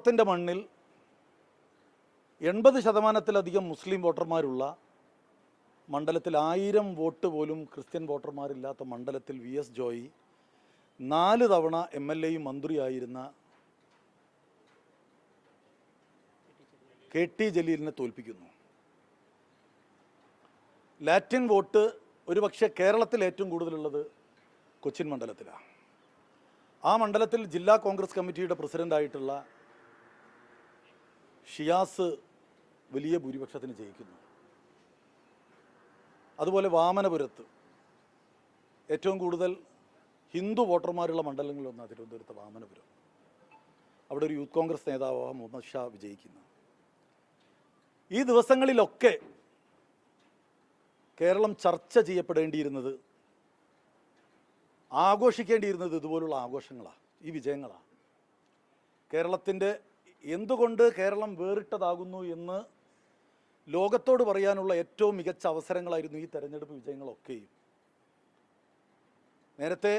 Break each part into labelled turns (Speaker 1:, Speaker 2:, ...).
Speaker 1: ത്തിൻ്റെ മണ്ണിൽ 80% മുസ്ലിം വോട്ടർമാരുള്ള മണ്ഡലത്തിൽ 1000 വോട്ട് പോലും ക്രിസ്ത്യൻ വോട്ടർമാരില്ലാത്ത മണ്ഡലത്തിൽ VS ജോയി 4 തവണ MLAയും മന്ത്രിയായിരുന്ന KT ജലീലിനെ തോൽപ്പിക്കുന്നു. ലാറ്റിൻ വോട്ട് ഒരുപക്ഷെ കേരളത്തിൽ ഏറ്റവും കൂടുതലുള്ളത് കൊച്ചിൻ മണ്ഡലത്തിലാണ്. ആ മണ്ഡലത്തിൽ ജില്ലാ കോൺഗ്രസ് കമ്മിറ്റിയുടെ പ്രസിഡൻ്റായിട്ടുള്ള ഷിയാസ് വലിയ ഭൂരിപക്ഷത്തിന് ജയിക്കുന്നു. അതുപോലെ വാമനപുരത്ത് ഏറ്റവും കൂടുതൽ ഹിന്ദു വോട്ടർമാരുള്ള മണ്ഡലങ്ങളിലൊന്നാണ് തിരുവനന്തപുരത്ത് വാമനപുരം. അവിടെ ഒരു യൂത്ത് കോൺഗ്രസ് നേതാവായ മുഹമ്മദ് ഷാ വിജയിക്കുന്നു. ഈ ദിവസങ്ങളിലൊക്കെ കേരളം ചർച്ച ചെയ്യപ്പെടേണ്ടിയിരുന്നത്, ആഘോഷിക്കേണ്ടിയിരുന്നത് ഇതുപോലുള്ള ആഘോഷങ്ങളാണ്, ഈ വിജയങ്ങളാണ്. കേരളത്തിൻ്റെ എന്തുകൊണ്ട് കേരളം വേറിട്ടതാകുന്നു എന്ന് ലോകത്തോട് പറയാനുള്ള ഏറ്റവും മികച്ച അവസരങ്ങളായിരുന്നു ഈ തെരഞ്ഞെടുപ്പ് വിജയങ്ങളൊക്കെയും. നേരത്തെ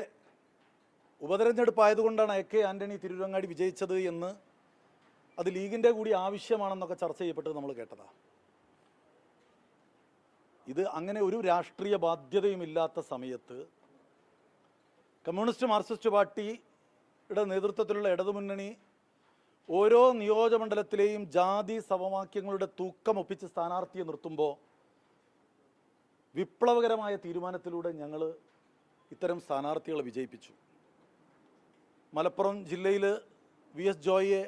Speaker 1: ഉപതെരഞ്ഞെടുപ്പായതുകൊണ്ടാണ് AK ആൻ്റണി തിരൂരങ്ങാടി വിജയിച്ചത് എന്ന്, അത് ലീഗിൻ്റെ കൂടി ആവശ്യമാണെന്നൊക്കെ ചർച്ച ചെയ്യപ്പെട്ടത് നമ്മൾ കേട്ടതാണ്. ഇത് അങ്ങനെ ഒരു രാഷ്ട്രീയ ബാധ്യതയുമില്ലാത്ത സമയത്ത് കമ്മ്യൂണിസ്റ്റ് മാർക്സിസ്റ്റ് പാർട്ടിയുടെ നേതൃത്വത്തിലുള്ള ഇടതുമുന്നണി ഓരോ നിയോജകമണ്ഡലത്തിലെയും ജാതി സമവാക്യങ്ങളുടെ തൂക്കം ഒപ്പിച്ച് സ്ഥാനാർത്ഥിയെ നിർത്തുമ്പോൾ വിപ്ലവകരമായ തീരുമാനത്തിലൂടെ ഞങ്ങൾ ഇത്തരം സ്ഥാനാർത്ഥികളെ വിജയിപ്പിച്ചു. മലപ്പുറം ജില്ലയിൽ VS ജോയിയെ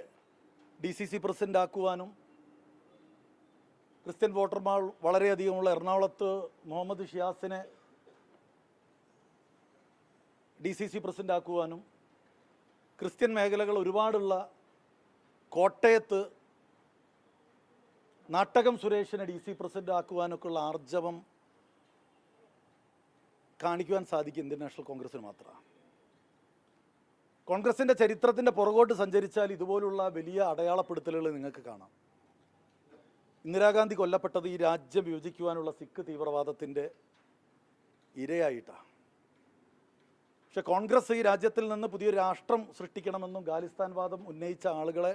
Speaker 1: DCC പ്രസിഡന്റ് ആക്കുവാനും, ക്രിസ്ത്യൻ വോട്ടർമാർ വളരെയധികമുള്ള എറണാകുളത്ത് മുഹമ്മദ് ഷിയാസിനെ DCC പ്രസിഡന്റ് ആക്കുവാനും, ക്രിസ്ത്യൻ മേഖലകൾ ഒരുപാടുള്ള കോട്ടയത്ത് നാട്ടകം സുരേഷിനെ DC പ്രസിഡന്റ് ആക്കുവാനൊക്കെയുള്ള ആർജവം കാണിക്കുവാൻ സാധിക്കും ഇന്ത്യൻ നാഷണൽ കോൺഗ്രസിന് മാത്രമാണ്. കോൺഗ്രസിൻ്റെ ചരിത്രത്തിൻ്റെ പുറകോട്ട് സഞ്ചരിച്ചാൽ ഇതുപോലുള്ള വലിയ അടയാളപ്പെടുത്തലുകൾ നിങ്ങൾക്ക് കാണാം. ഇന്ദിരാഗാന്ധി കൊല്ലപ്പെട്ടത് ഈ രാജ്യം വിഭജിക്കുവാനുള്ള സിഖ് തീവ്രവാദത്തിൻ്റെ ഇരയായിട്ടാണ്. പക്ഷെ കോൺഗ്രസ് ഈ രാജ്യത്തിൽ നിന്ന് പുതിയൊരു രാഷ്ട്രം സൃഷ്ടിക്കണമെന്നും ഖാലിസ്ഥാൻ വാദം ഉന്നയിച്ച ആളുകളെ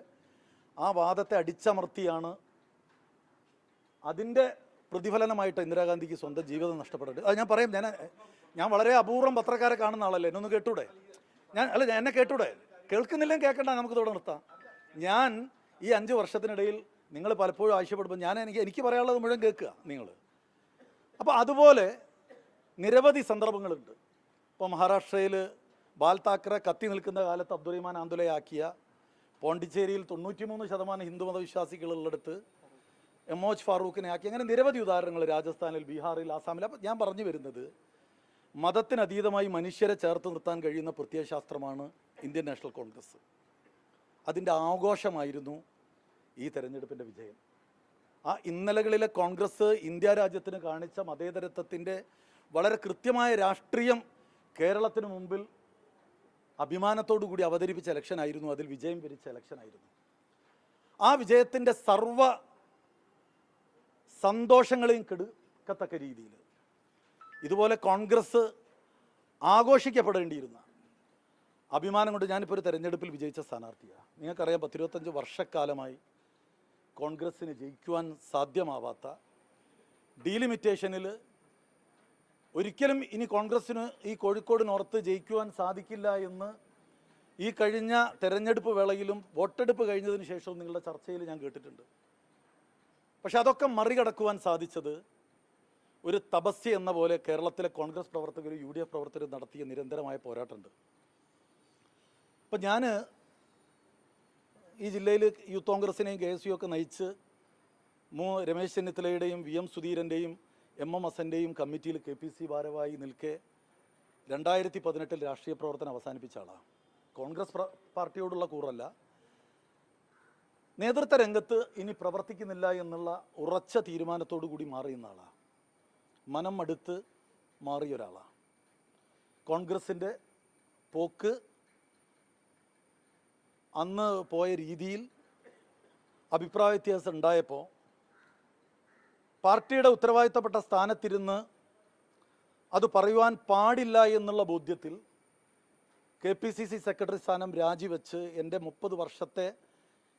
Speaker 1: ആ വാദത്തെ അടിച്ചമർത്തിയാണ്, അതിൻ്റെ പ്രതിഫലനമായിട്ട് ഇന്ദിരാഗാന്ധിക്ക് സ്വന്തം ജീവിതം നഷ്ടപ്പെട്ടിട്ട്. അത് ഞാൻ പറയും, ഞാൻ വളരെ അപൂർവം പത്രക്കാരെ കാണുന്ന ആളല്ലേ, എന്നൊന്ന് കേട്ടൂടെ? എന്നെ കേട്ടൂടെ? കേൾക്കുന്നില്ലെങ്കിൽ കേൾക്കണ്ട, നമുക്ക് ഇവിടെ നിർത്താം. ഞാൻ ഈ 5 വർഷത്തിനിടയിൽ നിങ്ങൾ പലപ്പോഴും ആവശ്യപ്പെടുമ്പോൾ എനിക്ക് പറയാനുള്ളത് മുഴുവൻ കേൾക്കുക നിങ്ങൾ. അപ്പോൾ അതുപോലെ നിരവധി സന്ദർഭങ്ങളുണ്ട്. ഇപ്പോൾ മഹാരാഷ്ട്രയിൽ ബാൽ താക്കറെ കത്തി നിൽക്കുന്ന കാലത്ത് അബ്ദുറഹിമാൻ ആന്ദുലയാക്കിയ, പോണ്ടിച്ചേരിയിൽ 93% ഹിന്ദു മതവിശ്വാസികളുള്ളിടത്ത് MOH ഫാറൂഖിനെ ആക്കി, അങ്ങനെ നിരവധി ഉദാഹരണങ്ങൾ രാജസ്ഥാനിൽ, ബീഹാറിൽ, ആസാമിൽ. അപ്പോൾ ഞാൻ പറഞ്ഞു വരുന്നത്, മതത്തിനതീതമായി മനുഷ്യരെ ചേർത്ത് നിർത്താൻ കഴിയുന്ന പ്രത്യയശാസ്ത്രമാണ് ഇന്ത്യൻ നാഷണൽ കോൺഗ്രസ്. അതിൻ്റെ ആഘോഷമായിരുന്നു ഈ തെരഞ്ഞെടുപ്പിൻ്റെ വിജയം. ആ ഇന്നലകളിലെ കോൺഗ്രസ് ഇന്ത്യ രാജ്യത്തിന് കാണിച്ച മതേതരത്വത്തിൻ്റെ വളരെ കൃത്യമായ രാഷ്ട്രീയം കേരളത്തിന് മുമ്പിൽ അഭിമാനത്തോടു കൂടി അവതരിപ്പിച്ച ഇലക്ഷനായിരുന്നു. അതിൽ വിജയം വരിച്ച ഇലക്ഷനായിരുന്നു. ആ വിജയത്തിൻ്റെ സർവ സന്തോഷങ്ങളെയും കെടുക്കത്തക്ക രീതിയിൽ ഇതുപോലെ കോൺഗ്രസ് ആഘോഷിക്കപ്പെടേണ്ടിയിരുന്ന അഭിമാനം കൊണ്ട് ഞാനിപ്പോൾ ഒരു തെരഞ്ഞെടുപ്പിൽ വിജയിച്ച സ്ഥാനാർത്ഥിയാണ്. നിങ്ങൾക്കറിയാം, 10-25 വർഷക്കാലമായി കോൺഗ്രസ്സിന് ജയിക്കുവാൻ സാധ്യമാവാത്ത ഡീലിമിറ്റേഷനിൽ ഒരിക്കലും ഇനി കോൺഗ്രസ്സിന് ഈ കോഴിക്കോട് നോർത്ത് ജയിക്കുവാൻ സാധിക്കില്ല എന്ന് ഈ കഴിഞ്ഞ തെരഞ്ഞെടുപ്പ് വേളയിലും വോട്ടെടുപ്പ് കഴിഞ്ഞതിന് ശേഷവും നിങ്ങളുടെ ചർച്ചയിൽ ഞാൻ കേട്ടിട്ടുണ്ട്. പക്ഷെ അതൊക്കെ മറികടക്കുവാൻ സാധിച്ചത് ഒരു തപസ്യ എന്ന പോലെ കേരളത്തിലെ കോൺഗ്രസ് പ്രവർത്തകരും UDF പ്രവർത്തകരും നടത്തിയ നിരന്തരമായ പോരാട്ടമുണ്ട്. ഇപ്പം ഞാൻ ഈ ജില്ലയിൽ യൂത്ത് കോൺഗ്രസിനെയും KSU ഒക്കെ നയിച്ച് രമേശ് ചെന്നിത്തലയുടെയും VM സുധീരൻ്റെയും MM ഹസൻ്റെയും കമ്മിറ്റിയിൽ KPC ഭാരവാഹി നിൽക്കെ 2018 രാഷ്ട്രീയ പ്രവർത്തനം അവസാനിപ്പിച്ച ആളാണ്. കോൺഗ്രസ് പാർട്ടിയോടുള്ള കൂറല്ല, നേതൃത്വ രംഗത്ത് ഇനി പ്രവർത്തിക്കുന്നില്ല എന്നുള്ള ഉറച്ച തീരുമാനത്തോടു കൂടി മാറിയുന്ന ആളാണ്. മനം മടുത്ത് മാറിയ ഒരാളാണ്. കോൺഗ്രസിൻ്റെ പോക്ക് അന്ന് പോയ രീതിയിൽ അഭിപ്രായ വ്യത്യാസം ഉണ്ടായപ്പോൾ പാർട്ടിയുടെ ഉത്തരവാദിത്തപ്പെട്ട സ്ഥാനത്തിരുന്ന് അത് പറയുവാൻ പാടില്ല എന്നുള്ള ബോധ്യത്തിൽ KPCC സെക്രട്ടറി സ്ഥാനം രാജിവെച്ച് എൻ്റെ 30 വർഷത്തെ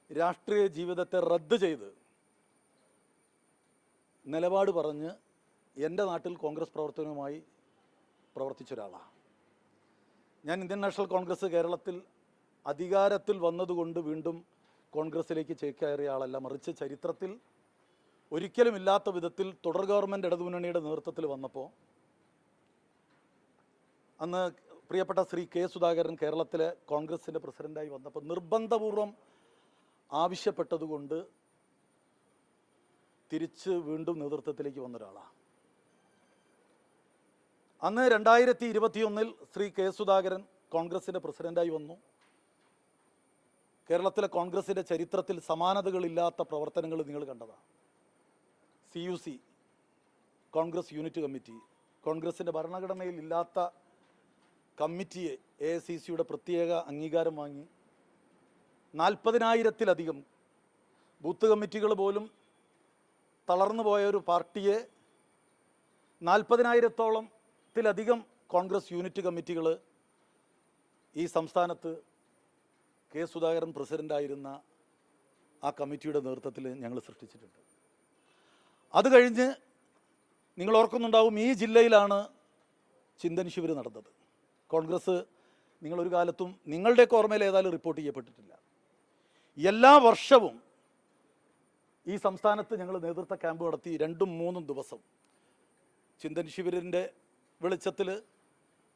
Speaker 1: രാഷ്ട്രീയ ജീവിതത്തെ റദ്ദ് ചെയ്ത് നിലപാട് പറഞ്ഞ് എൻ്റെ നാട്ടിൽ കോൺഗ്രസ് പ്രവർത്തനവുമായി പ്രവർത്തിച്ച ഒരാളാണ് ഞാൻ. ഇന്ത്യൻ നാഷണൽ കോൺഗ്രസ് കേരളത്തിൽ അധികാരത്തിൽ വന്നതുകൊണ്ട് വീണ്ടും കോൺഗ്രസിലേക്ക് ചേക്കേറിയ ആളല്ല, മറിച്ച് ചരിത്രത്തിൽ ഒരിക്കലും ഇല്ലാത്ത വിധത്തിൽ തുടർ ഗവൺമെൻറ് ഇടതുമുന്നണിയുടെ നേതൃത്വത്തിൽ വന്നപ്പോൾ അന്ന് പ്രിയപ്പെട്ട ശ്രീ കെ സുധാകരൻ കേരളത്തിലെ കോൺഗ്രസിൻ്റെ പ്രസിഡൻ്റായി വന്നപ്പോൾ നിർബന്ധപൂർവം ആവശ്യപ്പെട്ടതുകൊണ്ട് തിരിച്ച് വീണ്ടും നേതൃത്വത്തിലേക്ക് വന്ന ഒരാളാണ്. അന്ന് 2021 ശ്രീ കെ സുധാകരൻ കോൺഗ്രസിൻ്റെ പ്രസിഡൻ്റായി വന്നു. കേരളത്തിലെ കോൺഗ്രസിൻ്റെ ചരിത്രത്തിൽ സമാനതകളില്ലാത്ത പ്രവർത്തനങ്ങൾ നിങ്ങൾ കണ്ടതാണ്. CUC കോൺഗ്രസ് യൂണിറ്റ് കമ്മിറ്റി, കോൺഗ്രസിൻ്റെ ഭരണഘടനയിൽ ഇല്ലാത്ത കമ്മിറ്റിയെ AICCയുടെ പ്രത്യേക അംഗീകാരം വാങ്ങി 40,000-ത്തിലധികം ബൂത്ത് കമ്മിറ്റികൾ പോലും തളർന്നു പോയ ഒരു പാർട്ടിയെ 40,000-ത്തോളത്തിലധികം കോൺഗ്രസ് യൂണിറ്റ് കമ്മിറ്റികൾ ഈ സംസ്ഥാനത്ത് കെ സുധാകരൻ പ്രസിഡൻ്റായിരുന്ന ആ കമ്മിറ്റിയുടെ നേതൃത്വത്തിൽ ഞങ്ങൾ സൃഷ്ടിച്ചിട്ടുണ്ട്. അത് കഴിഞ്ഞ് നിങ്ങൾ ഓർക്കുന്നുണ്ടാവും, ഈ ജില്ലയിലാണ് ചിന്തൻ ശിബിർ നടന്നത്. കോൺഗ്രസ് നിങ്ങളൊരു കാലത്തും നിങ്ങളുടെയൊക്കെ ഓർമ്മയിൽ ഏതായാലും റിപ്പോർട്ട് ചെയ്യപ്പെട്ടിട്ടില്ല. എല്ലാ വർഷവും ഈ സംസ്ഥാനത്ത് ഞങ്ങൾ നേതൃത്വ ക്യാമ്പ് നടത്തി 2-3 ദിവസം ചിന്തൻ ശിബിരിൻ്റെ വെളിച്ചത്തിൽ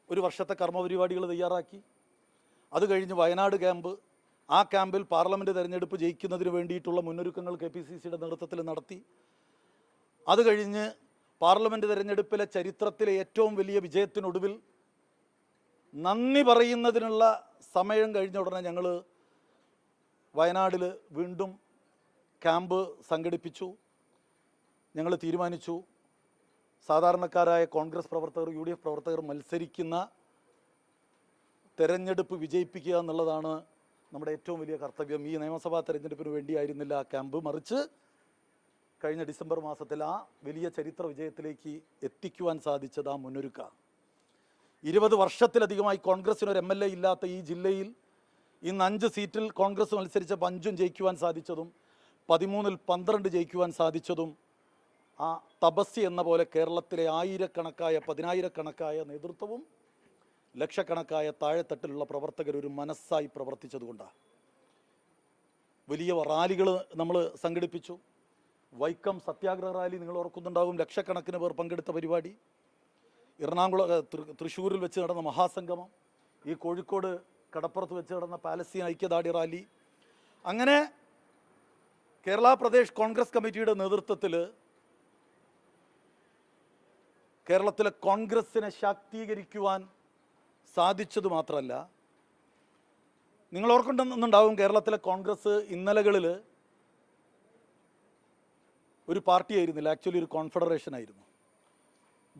Speaker 1: ഒരു വർഷത്തെ കർമ്മപരിപാടികൾ തയ്യാറാക്കി. അത് കഴിഞ്ഞ് വയനാട് ക്യാമ്പ്, ആ ക്യാമ്പിൽ പാർലമെൻറ്റ് തെരഞ്ഞെടുപ്പ് ജയിക്കുന്നതിന് വേണ്ടിയിട്ടുള്ള മുന്നൊരുക്കങ്ങൾ KPCCയുടെ നേതൃത്വത്തിൽ നടത്തി. അത് കഴിഞ്ഞ് പാർലമെൻറ്റ് തെരഞ്ഞെടുപ്പിലെ ചരിത്രത്തിലെ ഏറ്റവും വലിയ വിജയത്തിനൊടുവിൽ നന്ദി പറയുന്നതിനുള്ള സമയം കഴിഞ്ഞ ഉടനെ ഞങ്ങൾ വയനാട്ടിൽ വീണ്ടും ക്യാമ്പ് സംഘടിപ്പിച്ചു. ഞങ്ങൾ തീരുമാനിച്ചു, സാധാരണക്കാരായ കോൺഗ്രസ് പ്രവർത്തകർ, UDF പ്രവർത്തകർ മത്സരിക്കുന്ന തെരഞ്ഞെടുപ്പ് വിജയിപ്പിക്കുക എന്നുള്ളതാണ് നമ്മുടെ ഏറ്റവും വലിയ കർത്തവ്യം. ഈ നിയമസഭാ തെരഞ്ഞെടുപ്പിന് വേണ്ടിയായിരുന്നില്ല ആ ക്യാമ്പ്, മറിച്ച് കഴിഞ്ഞ ഡിസംബർ മാസത്തിൽ ആ വലിയ ചരിത്ര വിജയത്തിലേക്ക് എത്തിക്കുവാൻ സാധിച്ചത് ആ മുന്നൊരുക്ക. 20 വർഷത്തിലധികമായി കോൺഗ്രസിനൊരു MLA ഇല്ലാത്ത ഈ ജില്ലയിൽ ഇന്ന് 5 സീറ്റിൽ കോൺഗ്രസ് മത്സരിച്ചപ്പോൾ 5 ജയിക്കുവാൻ സാധിച്ചതും 13-ൽ 12 ജയിക്കുവാൻ സാധിച്ചതും ആ തപസ്യ എന്ന പോലെ കേരളത്തിലെ ആയിരക്കണക്കായ 10,000-കണക്കായ നേതൃത്വവും ലക്ഷക്കണക്കായ താഴെത്തട്ടിലുള്ള പ്രവർത്തകർ ഒരു മനസ്സായി പ്രവർത്തിച്ചതുകൊണ്ടാണ്. വലിയ റാലികൾ നമ്മൾ സംഘടിപ്പിച്ചു. വൈക്കം സത്യാഗ്രഹ റാലി നിങ്ങൾ ഓർക്കുന്നുണ്ടാവും, ലക്ഷക്കണക്കിന് പേർ പങ്കെടുത്ത പരിപാടി. എറണാകുളം തൃശ്ശൂരിൽ വെച്ച് നടന്ന മഹാസംഗമം, ഈ കോഴിക്കോട് കടപ്പുറത്ത് വെച്ച് നടന്ന പാലസ്തീൻ ഐക്യദാർഢ്യ റാലി. അങ്ങനെ കേരള പ്രദേശ് കോൺഗ്രസ് കമ്മിറ്റിയുടെ നേതൃത്വത്തിൽ കേരളത്തിലെ കോൺഗ്രസിനെ ശാക്തീകരിക്കുവാൻ സാധിച്ചത് മാത്രമല്ല, നിങ്ങൾ ഓർക്കുന്നുണ്ടാവും, കേരളത്തിലെ കോൺഗ്രസ് ഇന്നലകളിൽ ഒരു പാർട്ടിയായിരുന്നില്ല, ആക്ച്വലി ഒരു കോൺഫെഡറേഷൻ ആയിരുന്നു.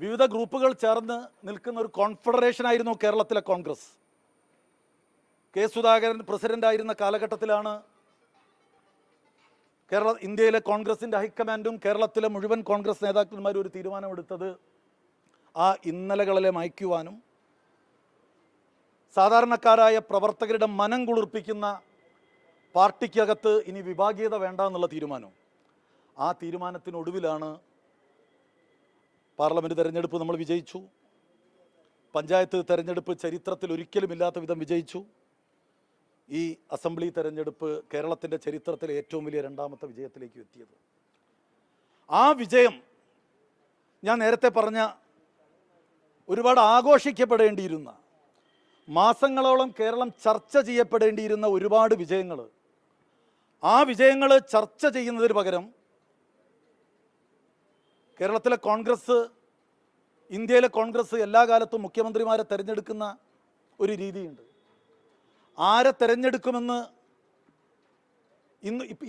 Speaker 1: വിവിധ ഗ്രൂപ്പുകൾ ചേർന്ന് നിൽക്കുന്ന ഒരു കോൺഫെഡറേഷൻ ആയിരുന്നു കേരളത്തിലെ കോൺഗ്രസ്. കെ സുധാകരൻ പ്രസിഡൻ്റായിരുന്ന കാലഘട്ടത്തിലാണ് ഇന്ത്യയിലെ കോൺഗ്രസിൻ്റെ ഹൈക്കമാൻഡും കേരളത്തിലെ മുഴുവൻ കോൺഗ്രസ് നേതാക്കന്മാരും ഒരു തീരുമാനമെടുത്തത് ആ ഇന്നലകളെ മായ്ക്കുവാനും സാധാരണക്കാരായ പ്രവർത്തകരുടെ മനം കുളിർപ്പിക്കുന്ന പാർട്ടിക്കകത്ത് ഇനി വിഭാഗീയത വേണ്ട എന്നുള്ള തീരുമാനം. ആ തീരുമാനത്തിനൊടുവിലാണ് പാർലമെൻറ്റ് തെരഞ്ഞെടുപ്പ് നമ്മൾ വിജയിച്ചു. പഞ്ചായത്ത് തെരഞ്ഞെടുപ്പ് ചരിത്രത്തിൽ ഒരിക്കലുമില്ലാത്ത വിധം വിജയിച്ചു. ഈ അസംബ്ലി തെരഞ്ഞെടുപ്പ് കേരളത്തിൻ്റെ ചരിത്രത്തിലെ ഏറ്റവും വലിയ 2ാമത്തെ വിജയത്തിലേക്ക് എത്തിയത്. ആ വിജയം ഞാൻ നേരത്തെ പറഞ്ഞ ഒരുപാട് ആഘോഷിക്കപ്പെടേണ്ടിയിരുന്ന, മാസങ്ങളോളം കേരളം ചർച്ച ചെയ്യപ്പെടേണ്ടിയിരുന്ന ഒരുപാട് വിജയങ്ങൾ, ആ വിജയങ്ങൾ ചർച്ച ചെയ്യുന്നതിന് പകരം കേരളത്തിലെ കോൺഗ്രസ്, ഇന്ത്യയിലെ കോൺഗ്രസ് എല്ലാ കാലത്തും മുഖ്യമന്ത്രിമാരെ തിരഞ്ഞെടുക്കുന്ന ഒരു രീതിയുണ്ട്. ആരെ തിരഞ്ഞെടുക്കുമെന്ന്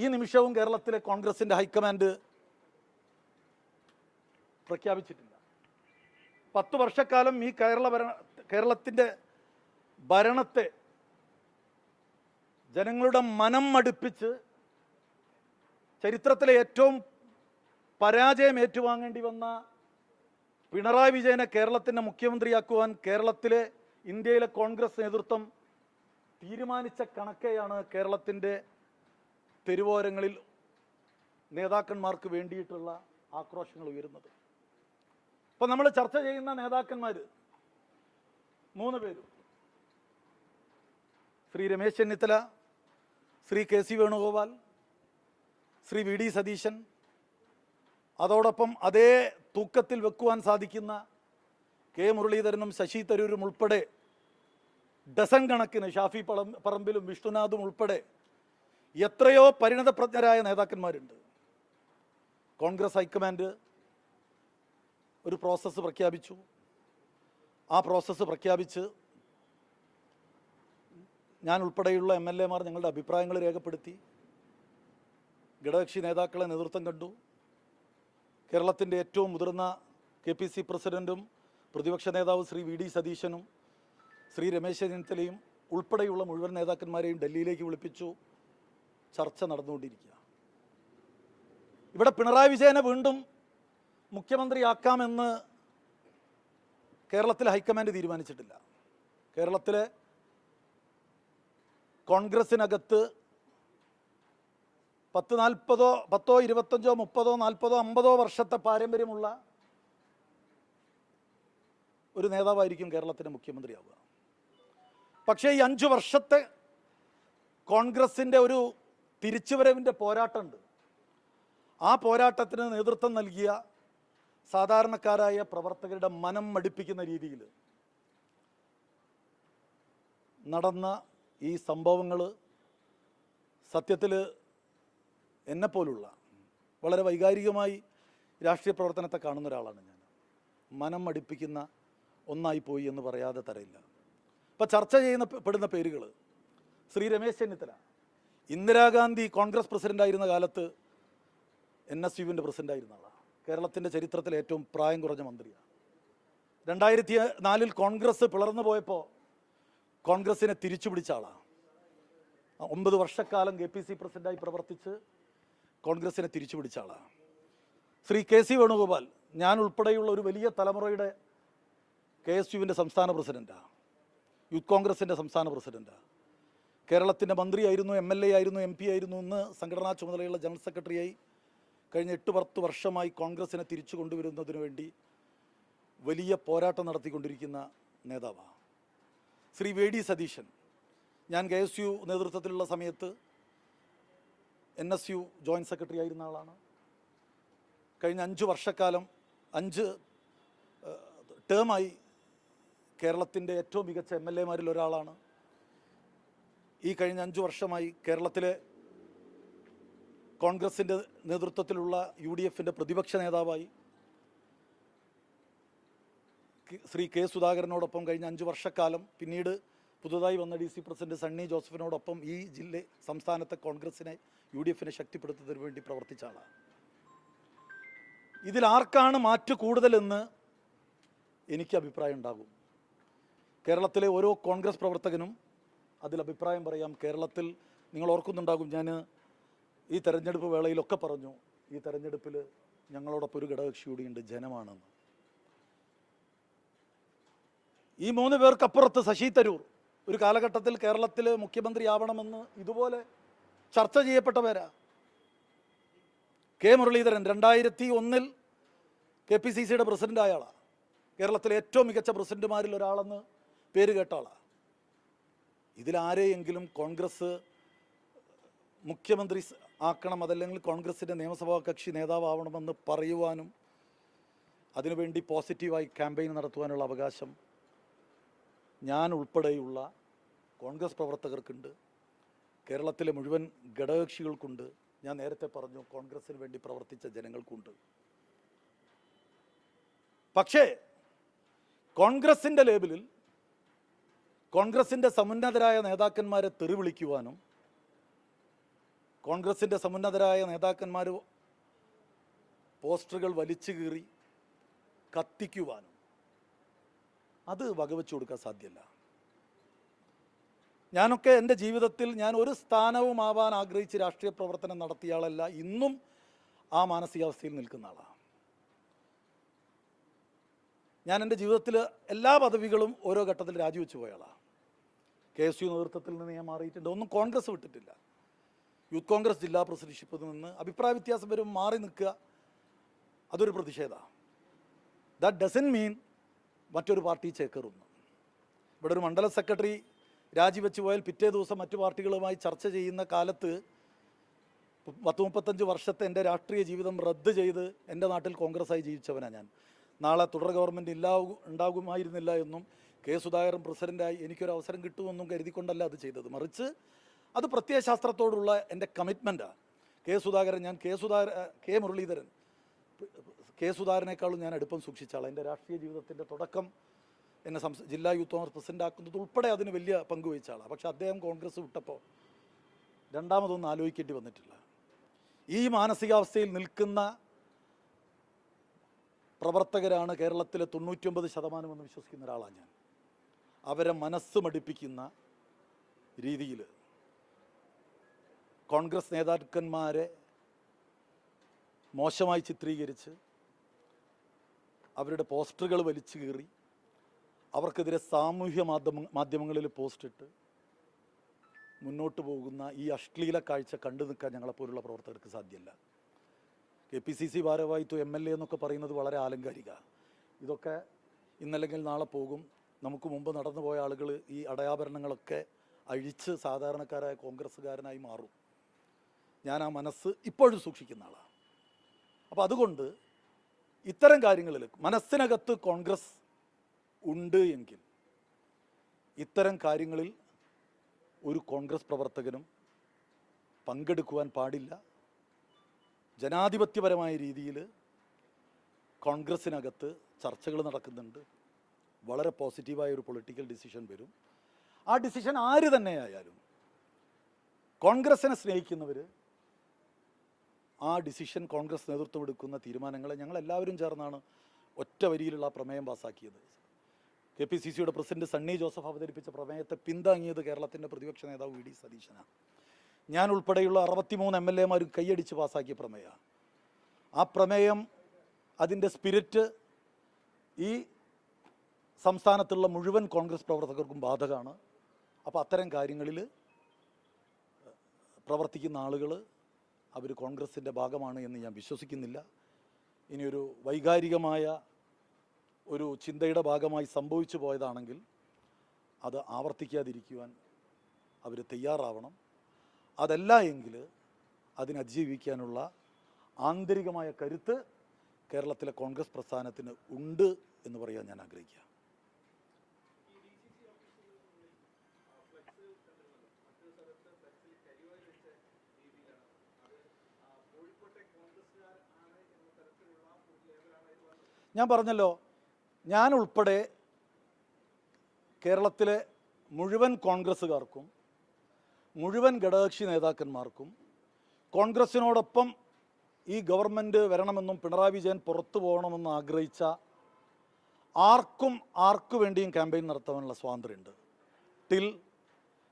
Speaker 1: ഈ നിമിഷവും കേരളത്തിലെ കോൺഗ്രസിൻ്റെ ഹൈക്കമാൻഡ് പ്രഖ്യാപിച്ചിട്ടില്ല. 10 വർഷക്കാലം ഈ കേരളത്തിൻ്റെ ഭരണത്തെ ജനങ്ങളുടെ മനം മടുപ്പിച്ച് ചരിത്രത്തിലെ ഏറ്റവും പരാജയം ഏറ്റുവാങ്ങേണ്ടി വന്ന പിണറായി വിജയനെ കേരളത്തിൻ്റെ മുഖ്യമന്ത്രിയാക്കുവാൻ കേരളത്തിലെ, ഇന്ത്യയിലെ കോൺഗ്രസ് നേതൃത്വം തീരുമാനിച്ച കണക്കെയാണ് കേരളത്തിൻ്റെ തെരുവോരങ്ങളിൽ നേതാക്കന്മാർക്ക് വേണ്ടിയിട്ടുള്ള ആക്രോശങ്ങൾ ഉയരുന്നത്. ഇപ്പം നമ്മൾ ചർച്ച ചെയ്യുന്ന നേതാക്കന്മാർ 3 പേരും, ശ്രീ രമേശ് ചെന്നിത്തല, ശ്രീ കെ.സി. വേണുഗോപാൽ, ശ്രീ വി ഡി സതീശൻ, അതോടൊപ്പം അതേ തൂക്കത്തിൽ വെക്കുവാൻ സാധിക്കുന്ന കെ മുരളീധരനും ശശി തരൂരും ഉൾപ്പെടെ ഡസൻ കണക്കിന്, ഷാഫി പറമ്പിലും വിഷ്ണുനാഥും ഉൾപ്പെടെ എത്രയോ പരിണതപ്രജ്ഞരായ നേതാക്കന്മാരുണ്ട്. കോൺഗ്രസ് ഹൈക്കമാൻഡ് ഒരു പ്രോസസ്സ് പ്രഖ്യാപിച്ചു. ആ പ്രോസസ്സ് പ്രഖ്യാപിച്ച് ഞാൻ ഉൾപ്പെടെയുള്ള MLA മാർ ഞങ്ങളുടെ അഭിപ്രായങ്ങൾ രേഖപ്പെടുത്തി. ഘടകകക്ഷി നേതാക്കളെ നേതൃത്വം കണ്ടു. കേരളത്തിൻ്റെ ഏറ്റവും മുതിർന്ന KPC പ്രസിഡൻറ്റും പ്രതിപക്ഷ നേതാവ് ശ്രീ വി ഡി സതീശനും ശ്രീ രമേശ് ചെന്നിത്തലയും ഉൾപ്പെടെയുള്ള മുഴുവൻ നേതാക്കന്മാരെയും ഡൽഹിയിലേക്ക് വിളിപ്പിച്ചു. ചർച്ച നടന്നുകൊണ്ടിരിക്കുക. ഇവിടെ പിണറായി വിജയനെ വീണ്ടും മുഖ്യമന്ത്രിയാക്കാമെന്ന് കേരളത്തിലെ ഹൈക്കമാൻഡ് തീരുമാനിച്ചിട്ടില്ല. കേരളത്തിലെ കോൺഗ്രസിനകത്ത് 10, 40, 10, 25, 30, 40, 50 വർഷത്തെ പാരമ്പര്യമുള്ള ഒരു നേതാവായിരിക്കും കേരളത്തിൻ്റെ മുഖ്യമന്ത്രിയാവുക. പക്ഷേ ഈ 5 വർഷത്തെ കോൺഗ്രസിൻ്റെ ഒരു തിരിച്ചുവരവിൻ്റെ പോരാട്ടമുണ്ട്. ആ പോരാട്ടത്തിന് നേതൃത്വം നൽകിയ സാധാരണക്കാരായ പ്രവർത്തകരുടെ മനം മടിപ്പിക്കുന്ന രീതിയിൽ നടന്ന ഈ സംഭവങ്ങൾ സത്യത്തിൽ എന്നെപ്പോലുള്ള വളരെ വൈകാരികമായി രാഷ്ട്രീയ പ്രവർത്തനത്തെ കാണുന്ന ഒരാളാണ് ഞാൻ. മനം മടിപ്പിക്കുന്ന ഒന്നായിപ്പോയി എന്ന് പറയാതെ തരയില്ല. ഇപ്പം ചർച്ച പെടുന്ന പേരുകൾ: ശ്രീ രമേശ് ചെന്നിത്തല, ഇന്ദിരാഗാന്ധി കോൺഗ്രസ് പ്രസിഡൻ്റായിരുന്ന കാലത്ത് NSUവിൻ്റെ പ്രസിഡൻ്റായിരുന്ന ആളാണ്. കേരളത്തിൻ്റെ ചരിത്രത്തിലെ ഏറ്റവും പ്രായം കുറഞ്ഞ മന്ത്രിയാണ്. 2004 കോൺഗ്രസ് പിളർന്നു പോയപ്പോൾ കോൺഗ്രസിനെ തിരിച്ചു പിടിച്ച ആളാണ്. 9 വർഷക്കാലം KPC പ്രസിഡൻ്റായി പ്രവർത്തിച്ച് കോൺഗ്രസിനെ തിരിച്ചു പിടിച്ച ആളാണ്. ശ്രീ K.C. വേണുഗോപാൽ, ഞാൻ ഉൾപ്പെടെയുള്ള ഒരു വലിയ തലമുറയുടെ KSUവിൻ്റെ സംസ്ഥാന പ്രസിഡൻ്റാണ്, യൂത്ത് കോൺഗ്രസിൻ്റെ സംസ്ഥാന പ്രസിഡൻ്റാണ്. കേരളത്തിൻ്റെ മന്ത്രിയായിരുന്നു, MLA ആയിരുന്നു, MP ആയിരുന്നു. ഇന്ന് സംഘടനാ ചുമതലയുള്ള ജനറൽ സെക്രട്ടറിയായി കഴിഞ്ഞ 8-10 വർഷമായി കോൺഗ്രസിനെ തിരിച്ചു കൊണ്ടുവരുന്നതിന് വേണ്ടി വലിയ പോരാട്ടം നടത്തിക്കൊണ്ടിരിക്കുന്ന നേതാവാണ്. ശ്രീ വി ഡി സതീശൻ, ഞാൻ KSU നേതൃത്വത്തിലുള്ള സമയത്ത് NSU ജോയിൻറ്റ് സെക്രട്ടറി ആയിരുന്ന ആളാണ്. കഴിഞ്ഞ 5 വർഷക്കാലം 5 ടേമായി കേരളത്തിൻ്റെ ഏറ്റവും മികച്ച MLA മാരിൽ ഒരാളാണ്. ഈ കഴിഞ്ഞ 5 വർഷമായി കേരളത്തിലെ കോൺഗ്രസിൻ്റെ നേതൃത്വത്തിലുള്ള UDFൻ്റെ പ്രതിപക്ഷ നേതാവായി. ശ്രീ K. സുധാകരനോടൊപ്പം കഴിഞ്ഞ 5 വർഷക്കാലം, പിന്നീട് പുതുതായി വന്ന DC പ്രസിഡന്റ് സണ്ണി ജോസഫിനോടൊപ്പം ഈ സംസ്ഥാനത്തെ കോൺഗ്രസിനെ UDFനെ ശക്തിപ്പെടുത്തുന്നതിന് വേണ്ടി പ്രവർത്തിച്ച ആളാണ്. ഇതിലാർക്കാണ് മാറ്റ് കൂടുതലെന്ന് എനിക്ക് അഭിപ്രായം ഉണ്ടാകും. കേരളത്തിലെ ഓരോ കോൺഗ്രസ് പ്രവർത്തകനും അതിൽ അഭിപ്രായം പറയാം. കേരളത്തിൽ നിങ്ങൾ ഓർക്കുന്നുണ്ടാകും, ഞാൻ ഈ തെരഞ്ഞെടുപ്പ് വേളയിലൊക്കെ പറഞ്ഞു, ഈ തെരഞ്ഞെടുപ്പിൽ ഞങ്ങളോടൊപ്പം ഒരു ഘടകകക്ഷി കൂടിയുണ്ട്, ജനമാണെന്ന്. ഈ 3 പേർക്കപ്പുറത്ത് ശശി തരൂർ ഒരു കാലഘട്ടത്തിൽ കേരളത്തിൽ മുഖ്യമന്ത്രിയാവണമെന്ന് ഇതുപോലെ ചർച്ച ചെയ്യപ്പെട്ട പേരാ. കെ മുരളീധരൻ 2001 KPCCയുടെ പ്രസിഡൻ്റായ ആളാണ്. കേരളത്തിലെ ഏറ്റവും മികച്ച പ്രസിഡന്റുമാരിൽ ഒരാളെന്ന് പേര് കേട്ട ആളാണ്. ഇതിലാരെയെങ്കിലും കോൺഗ്രസ് മുഖ്യമന്ത്രി ആക്കണം, അതല്ലെങ്കിൽ കോൺഗ്രസിൻ്റെ നിയമസഭാ കക്ഷി നേതാവാവണമെന്ന് പറയുവാനും അതിനുവേണ്ടി പോസിറ്റീവായി ക്യാമ്പയിൻ നടത്തുവാനുള്ള അവകാശം ഞാൻ ഉൾപ്പെടെയുള്ള കോൺഗ്രസ് പ്രവർത്തകർക്കുണ്ട്, കേരളത്തിലെ മുഴുവൻ ഘടകകക്ഷികൾക്കുണ്ട്. ഞാൻ നേരത്തെ പറഞ്ഞു, കോൺഗ്രസിന് വേണ്ടി പ്രവർത്തിച്ച ജനങ്ങൾക്കുണ്ട്. പക്ഷേ കോൺഗ്രസിൻ്റെ ലേബലിൽ കോൺഗ്രസിൻ്റെ സമുന്നതരായ നേതാക്കന്മാരെ തെറി വിളിക്കുവാനും കോൺഗ്രസിൻ്റെ സമുന്നതരായ നേതാക്കന്മാർ പോസ്റ്ററുകൾ വലിച്ചു കീറി കത്തിക്കുവാനും അത് വകവെച്ചു കൊടുക്കാൻ സാധ്യമല്ല. ഞാനൊക്കെ എൻ്റെ ജീവിതത്തിൽ ഞാൻ ഒരു സ്ഥാനവുമാവാൻ ആഗ്രഹിച്ച് രാഷ്ട്രീയ പ്രവർത്തനം നടത്തിയ ആളല്ല. ഇന്നും ആ മാനസികാവസ്ഥയിൽ നിൽക്കുന്ന ആളാണ്. ഞാൻ എൻ്റെ ജീവിതത്തിൽ എല്ലാ പദവികളും ഓരോ ഘട്ടത്തിൽ രാജിവെച്ച് പോയ ആളാണ്. KSU നേതൃത്വത്തിൽ നിന്ന് ഞാൻ മാറിയിട്ടുണ്ട്, ഒന്നും കോൺഗ്രസ് വിട്ടിട്ടില്ല. യൂത്ത് കോൺഗ്രസ് ജില്ലാ പ്രസിഡന്റ്ഷിപ്പിൽ നിന്ന് അഭിപ്രായ വ്യത്യാസം വരും മാറി നിൽക്കുക, അതൊരു പ്രതിഷേധമാണ്. ദാറ്റ് ഡസൻ മീൻ മറ്റൊരു പാർട്ടി ചേക്കേറുന്നു. ഇവിടെ ഒരു മണ്ഡലം സെക്രട്ടറി രാജിവെച്ച് പോയാൽ പിറ്റേ ദിവസം മറ്റു പാർട്ടികളുമായി ചർച്ച ചെയ്യുന്ന കാലത്ത് 30-35 വർഷത്തെ എൻ്റെ രാഷ്ട്രീയ ജീവിതം റദ്ദ് ചെയ്ത് എൻ്റെ നാട്ടിൽ കോൺഗ്രസ്സായി ജീവിച്ചവനാണ് ഞാൻ. നാളെ തുടർ ഗവൺമെൻറ് ഉണ്ടാകുമായിരുന്നില്ല എന്നും കെ സുധാകരൻ പ്രസിഡൻ്റായി എനിക്കൊരു അവസരം കിട്ടുമെന്നും കരുതിക്കൊണ്ടല്ല അത് ചെയ്തത്. മറിച്ച് അത് പ്രത്യയശാസ്ത്രത്തോടുള്ള എൻ്റെ കമ്മിറ്റ്മെൻറ്റാണ്. കെ മുരളീധരൻ കെ സുധാകരനേക്കാളും ഞാൻ അടുപ്പം സൂക്ഷിച്ച ആളാണ്. എൻ്റെ രാഷ്ട്രീയ ജീവിതത്തിൻ്റെ തുടക്കം എന്നെ ജില്ലാ യൂത്ത് കോൺഗ്രസ് പ്രസിഡൻ്റ് ആക്കുന്നത് ഉൾപ്പെടെ അതിന് വലിയ പങ്കുവഹിച്ച ആളാണ്. പക്ഷേ അദ്ദേഹം കോൺഗ്രസ് വിട്ടപ്പോൾ രണ്ടാമതൊന്നും ആലോചിക്കേണ്ടി വന്നിട്ടില്ല. ഈ മാനസികാവസ്ഥയിൽ നിൽക്കുന്ന പ്രവർത്തകരാണ് കേരളത്തിലെ 99% എന്ന് വിശ്വസിക്കുന്ന ഒരാളാണ് ഞാൻ. അവരെ മനസ്സ് മടിപ്പിക്കുന്ന രീതിയിൽ കോൺഗ്രസ് നേതാക്കന്മാരെ മോശമായി ചിത്രീകരിച്ച് അവരുടെ പോസ്റ്ററുകൾ വലിച്ചു കീറി അവർക്കെതിരെ സാമൂഹ്യ മാധ്യമങ്ങളിൽ പോസ്റ്റിട്ട് മുന്നോട്ട് പോകുന്ന ഈ അശ്ലീല കാഴ്ച കണ്ടു നിൽക്കാൻ ഞങ്ങളെപ്പോലുള്ള പ്രവർത്തകർക്ക് സാധ്യമല്ല. KPCC ഭാരവാഹിത്വം MLA എന്നൊക്കെ പറയുന്നത് വളരെ ആലങ്കാരിക. ഇതൊക്കെ ഇന്നല്ലെങ്കിൽ നാളെ പോകും. നമുക്ക് മുമ്പ് നടന്നു പോയ ആളുകൾ ഈ അടയാഭരണങ്ങളൊക്കെ അഴിച്ച് സാധാരണക്കാരായ കോൺഗ്രസ്സുകാരനായി മാറും. ഞാൻ ആ മനസ്സ് ഇപ്പോഴും സൂക്ഷിക്കുന്ന ആളാണ്. അപ്പോൾ അതുകൊണ്ട് ഇത്തരം കാര്യങ്ങളിൽ മനസ്സിനകത്ത് കോൺഗ്രസ് ഉണ്ട് എങ്കിൽ ഇത്തരം കാര്യങ്ങളിൽ ഒരു കോൺഗ്രസ് പ്രവർത്തകനും പങ്കെടുക്കുവാൻ പാടില്ല. ജനാധിപത്യപരമായ രീതിയിൽ കോൺഗ്രസ്സിനകത്ത് ചർച്ചകൾ നടക്കുന്നുണ്ട്. വളരെ പോസിറ്റീവായ ഒരു പൊളിറ്റിക്കൽ ഡിസിഷൻ വരും. ആ ഡിസിഷൻ ആര് തന്നെയായാലും കോൺഗ്രസ്സിനെ സ്നേഹിക്കുന്നവർ ആ ഡിസിഷൻ കോൺഗ്രസ് നേതൃത്വം എടുക്കുന്ന തീരുമാനങ്ങളെ ഞങ്ങളെല്ലാവരും ചേർന്നാണ് ഒറ്റ വരിയിലുള്ള പ്രമേയം പാസ്സാക്കിയത്. KPCCയുടെ പ്രസിഡന്റ് സണ്ണി ജോസഫ് അവതരിപ്പിച്ച പ്രമേയത്തെ പിന്താങ്ങിയത് കേരളത്തിൻ്റെ പ്രതിപക്ഷ നേതാവ് VD സതീശനാണ്. ഞാൻ ഉൾപ്പെടെയുള്ള 63 MLA കൈയടിച്ച് പാസ്സാക്കിയ പ്രമേയമാണ്. ആ പ്രമേയം അതിൻ്റെ സ്പിരിറ്റ് ഈ സംസ്ഥാനത്തുള്ള മുഴുവൻ കോൺഗ്രസ് പ്രവർത്തകർക്കും ബാധകമാണ്. അപ്പോൾ അത്തരം കാര്യങ്ങളിൽ പ്രവർത്തിക്കുന്ന ആളുകൾ അവർ കോൺഗ്രസിൻ്റെ ഭാഗമാണ് എന്ന് ഞാൻ വിശ്വസിക്കുന്നില്ല. ഇനിയൊരു വൈകാരികമായ ഒരു ചിന്തയുടെ ഭാഗമായി സംഭവിച്ചു പോയതാണെങ്കിൽ അത് ആവർത്തിക്കാതിരിക്കുവാൻ അവർ തയ്യാറാവണം. അതല്ല എങ്കിൽ അതിനതിജീവിക്കാനുള്ള ആന്തരികമായ കരുത്ത് കേരളത്തിലെ കോൺഗ്രസ് പ്രസ്ഥാനത്തിന് ഉണ്ട് എന്ന് പറയാൻ ഞാൻ ആഗ്രഹിക്കുക. ഞാൻ പറഞ്ഞല്ലോ, ഞാൻ ഉൾപ്പെടെ കേരളത്തിലെ മുഴുവൻ കോൺഗ്രസ്സുകാർക്കും മുഴുവൻ ഘടകകക്ഷി നേതാക്കന്മാർക്കും കോൺഗ്രസ്സിനോടൊപ്പം ഈ ഗവൺമെൻറ് വരണമെന്നും പിണറായി വിജയൻ പുറത്തു പോകണമെന്നും ആഗ്രഹിച്ച ആർക്കു വേണ്ടിയും ക്യാമ്പയിൻ നടത്താനുള്ള സ്വാതന്ത്ര്യമുണ്ട് ടിൽ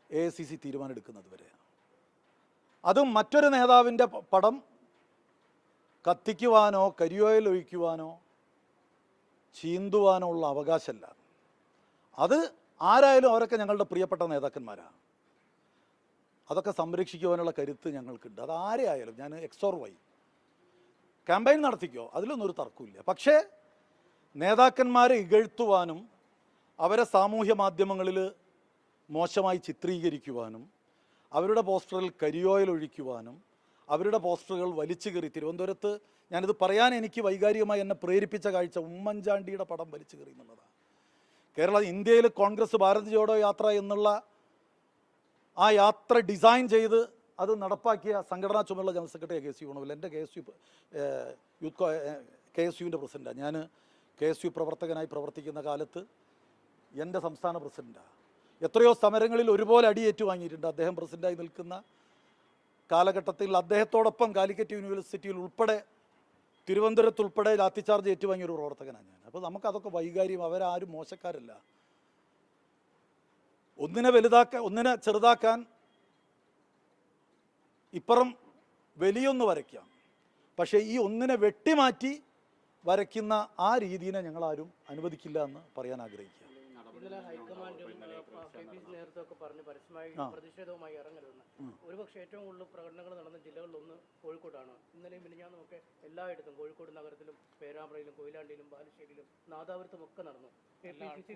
Speaker 1: AICC തീരുമാനം എടുക്കുന്നത് വരെ. അതും മറ്റൊരു നേതാവിൻ്റെ പടം കത്തിക്കുവാനോ കരിയോയിൽ ഒഴിക്കുവാനോ ചീന്തുവാനോ ഉള്ള അവകാശമല്ല. അത് ആരായാലും അവരൊക്കെ ഞങ്ങളുടെ പ്രിയപ്പെട്ട നേതാക്കന്മാരാണ്. അതൊക്കെ സംരക്ഷിക്കുവാനുള്ള കരുത്ത് ഞങ്ങൾക്കുണ്ട്. അത് ആരെയായാലും, ഞാൻ X or Y ക്യാമ്പയിൻ നടത്തിക്കോ, അതിലൊന്നും ഒരു തർക്കമില്ല. പക്ഷേ നേതാക്കന്മാരെ ഇകഴ്ത്തുവാനും അവരെ സാമൂഹ്യ മാധ്യമങ്ങളിൽ മോശമായി ചിത്രീകരിക്കുവാനും അവരുടെ പോസ്റ്ററിൽ കരിയോയിൽ ഒഴിക്കുവാനും അവരുടെ പോസ്റ്ററുകൾ വലിച്ചു കയറി തിരുവനന്തപുരത്ത് ഞാനിത് പറയാൻ എനിക്ക് വൈകാരികമായി എന്നെ പ്രേരിപ്പിച്ച കാഴ്ച ഉമ്മൻചാണ്ടിയുടെ പടം വലിച്ചു കയറി എന്നുള്ളതാണ്. ഇന്ത്യയിൽ കോൺഗ്രസ് ഭാരത് ജോഡോ യാത്ര എന്നുള്ള ആ യാത്ര ഡിസൈൻ ചെയ്ത് അത് നടപ്പാക്കിയ സംഘടനാ ചുമതല ജനറൽ സെക്രട്ടറി KSU വേണമല്ലോ. എൻ്റെ KSUവിൻ്റെ പ്രസിഡൻ്റാണ് ഞാൻ. KSU പ്രവർത്തകനായി പ്രവർത്തിക്കുന്ന കാലത്ത് എൻ്റെ സംസ്ഥാന പ്രസിഡൻ്റാണ്. എത്രയോ സമരങ്ങളിൽ ഒരുപോലെ അടിയേറ്റു വാങ്ങിയിട്ടുണ്ട്. അദ്ദേഹം പ്രസിഡൻ്റായി നിൽക്കുന്ന കാലഘട്ടത്തിൽ അദ്ദേഹത്തോടൊപ്പം കാലിക്കറ്റ് യൂണിവേഴ്സിറ്റിയിൽ ഉൾപ്പെടെ തിരുവനന്തപുരത്തുൾപ്പെടെ ലാത്തിച്ചാർജ് ഏറ്റുവാങ്ങിയ ഒരു പ്രവർത്തകനാണ് ഞാൻ. അപ്പോൾ നമുക്കതൊക്കെ വൈകാര്യം, അവരാരും മോശക്കാരല്ല. ഒന്നിനെ ചെറുതാക്കാൻ ഇപ്പുറം വലിയൊന്ന് വരയ്ക്കാം. പക്ഷേ ഈ ഒന്നിനെ വെട്ടിമാറ്റി വരയ്ക്കുന്ന ആ രീതിയെ ഞങ്ങളാരും അനുവദിക്കില്ല എന്ന് പറയാൻ ആഗ്രഹിക്കുക.
Speaker 2: ഇന്നലെ ഹൈക്കമാൻഡും KPCC നേതൃത്വമൊക്കെ പറഞ്ഞ് പരസ്യമായി പ്രതിഷേധവുമായി ഇറങ്ങരുതെന്ന്. ഒരുപക്ഷെ ഏറ്റവും കൂടുതൽ പ്രകടനങ്ങൾ നടന്ന ജില്ലകളിലൊന്ന് കോഴിക്കോടാണ്. ഇന്നലെയും മിനിഞ്ഞാന്നുമൊക്കെ എല്ലായിടത്തും കോഴിക്കോട് നഗരത്തിലും പേരാമ്പ്രയിലും കൊയിലാണ്ടിയിലും ബാലുശ്ശേരിയിലും നാദാപുരത്തും ഒക്കെ നടന്നു. KPCC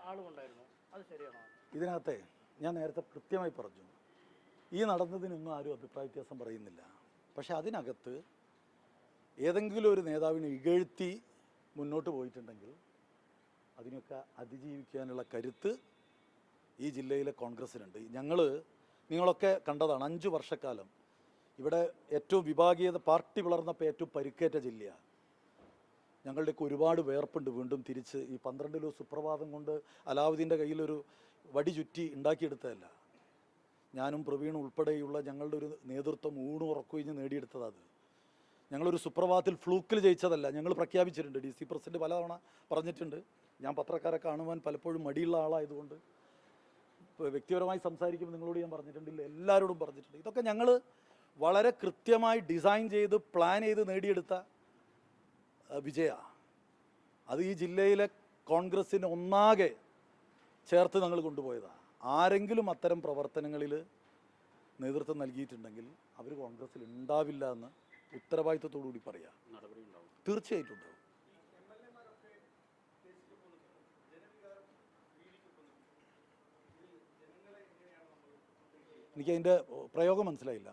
Speaker 2: ആളും ഉണ്ടായിരുന്നു. അത് ശരിയാണോ?
Speaker 1: ഇതിനകത്തെ ഞാൻ നേരത്തെ കൃത്യമായി പറഞ്ഞു, ഈ നടന്നതിനൊന്നും ആരും അഭിപ്രായ വ്യത്യാസം പറയുന്നില്ല. പക്ഷെ അതിനകത്ത് ഏതെങ്കിലും ഒരു നേതാവിനെ ഇകഴ്ത്തി മുന്നോട്ട് പോയിട്ടുണ്ടെങ്കിൽ അതിനൊക്കെ അതിജീവിക്കാനുള്ള കരുത്ത് ഈ ജില്ലയിലെ കോൺഗ്രസ്സിനുണ്ട്. നിങ്ങളൊക്കെ കണ്ടതാണ്, 5 വർഷക്കാലം ഇവിടെ ഏറ്റവും വിഭാഗീയത പാർട്ടി വളർന്നപ്പോൾ ഏറ്റവും പരിക്കേറ്റ ജില്ലയാണ്. ഞങ്ങളുടെയൊക്കെ ഒരുപാട് വേർപ്പുണ്ട്. വീണ്ടും തിരിച്ച് ഈ 12 സുപ്രഭാതം കൊണ്ട് അലാവുദ്ദീൻ്റെ കയ്യിലൊരു വടി ചുറ്റി ഉണ്ടാക്കിയെടുത്തതല്ല. ഞാനും പ്രവീണും ഉൾപ്പെടെയുള്ള ഞങ്ങളുടെ ഒരു നേതൃത്വം ഊണും ഉറക്കുകഴിഞ്ഞ് നേടിയെടുത്തതാണ്. ഞങ്ങളൊരു സുപ്രഭാതത്തിൽ ഫ്ലൂക്കിൽ ജയിച്ചതല്ല. ഞങ്ങൾ പ്രഖ്യാപിച്ചിട്ടുണ്ട്, DC പ്രസിഡന്റ് പലതവണ പറഞ്ഞിട്ടുണ്ട്. ഞാൻ പത്രക്കാരെ കാണുവാൻ പലപ്പോഴും മടിയുള്ള ആളായതുകൊണ്ട് വ്യക്തിപരമായി സംസാരിക്കുമ്പോൾ നിങ്ങളോട് ഞാൻ പറഞ്ഞിട്ടുണ്ടില്ല, എല്ലാവരോടും പറഞ്ഞിട്ടുണ്ട്. ഇതൊക്കെ ഞങ്ങൾ വളരെ കൃത്യമായി ഡിസൈൻ ചെയ്ത് പ്ലാൻ ചെയ്ത് നേടിയെടുത്ത വിജയമാണ്. അത് ഈ ജില്ലയിലെ കോൺഗ്രസ്സിന് ഒന്നാകെ ചേർത്ത് ഞങ്ങൾ കൊണ്ടുപോയതാണ്. ആരെങ്കിലും അത്തരം പ്രവർത്തനങ്ങളിൽ നേതൃത്വം നൽകിയിട്ടുണ്ടെങ്കിൽ അവർ കോൺഗ്രസ്സിൽ ഉണ്ടാവില്ല എന്ന് ഉത്തരവാദിത്വത്തോടു കൂടി പറയാം. തീർച്ചയായിട്ടും ഉണ്ടാവും. എനിക്കതിൻ്റെ പ്രയോഗം മനസ്സിലായില്ല.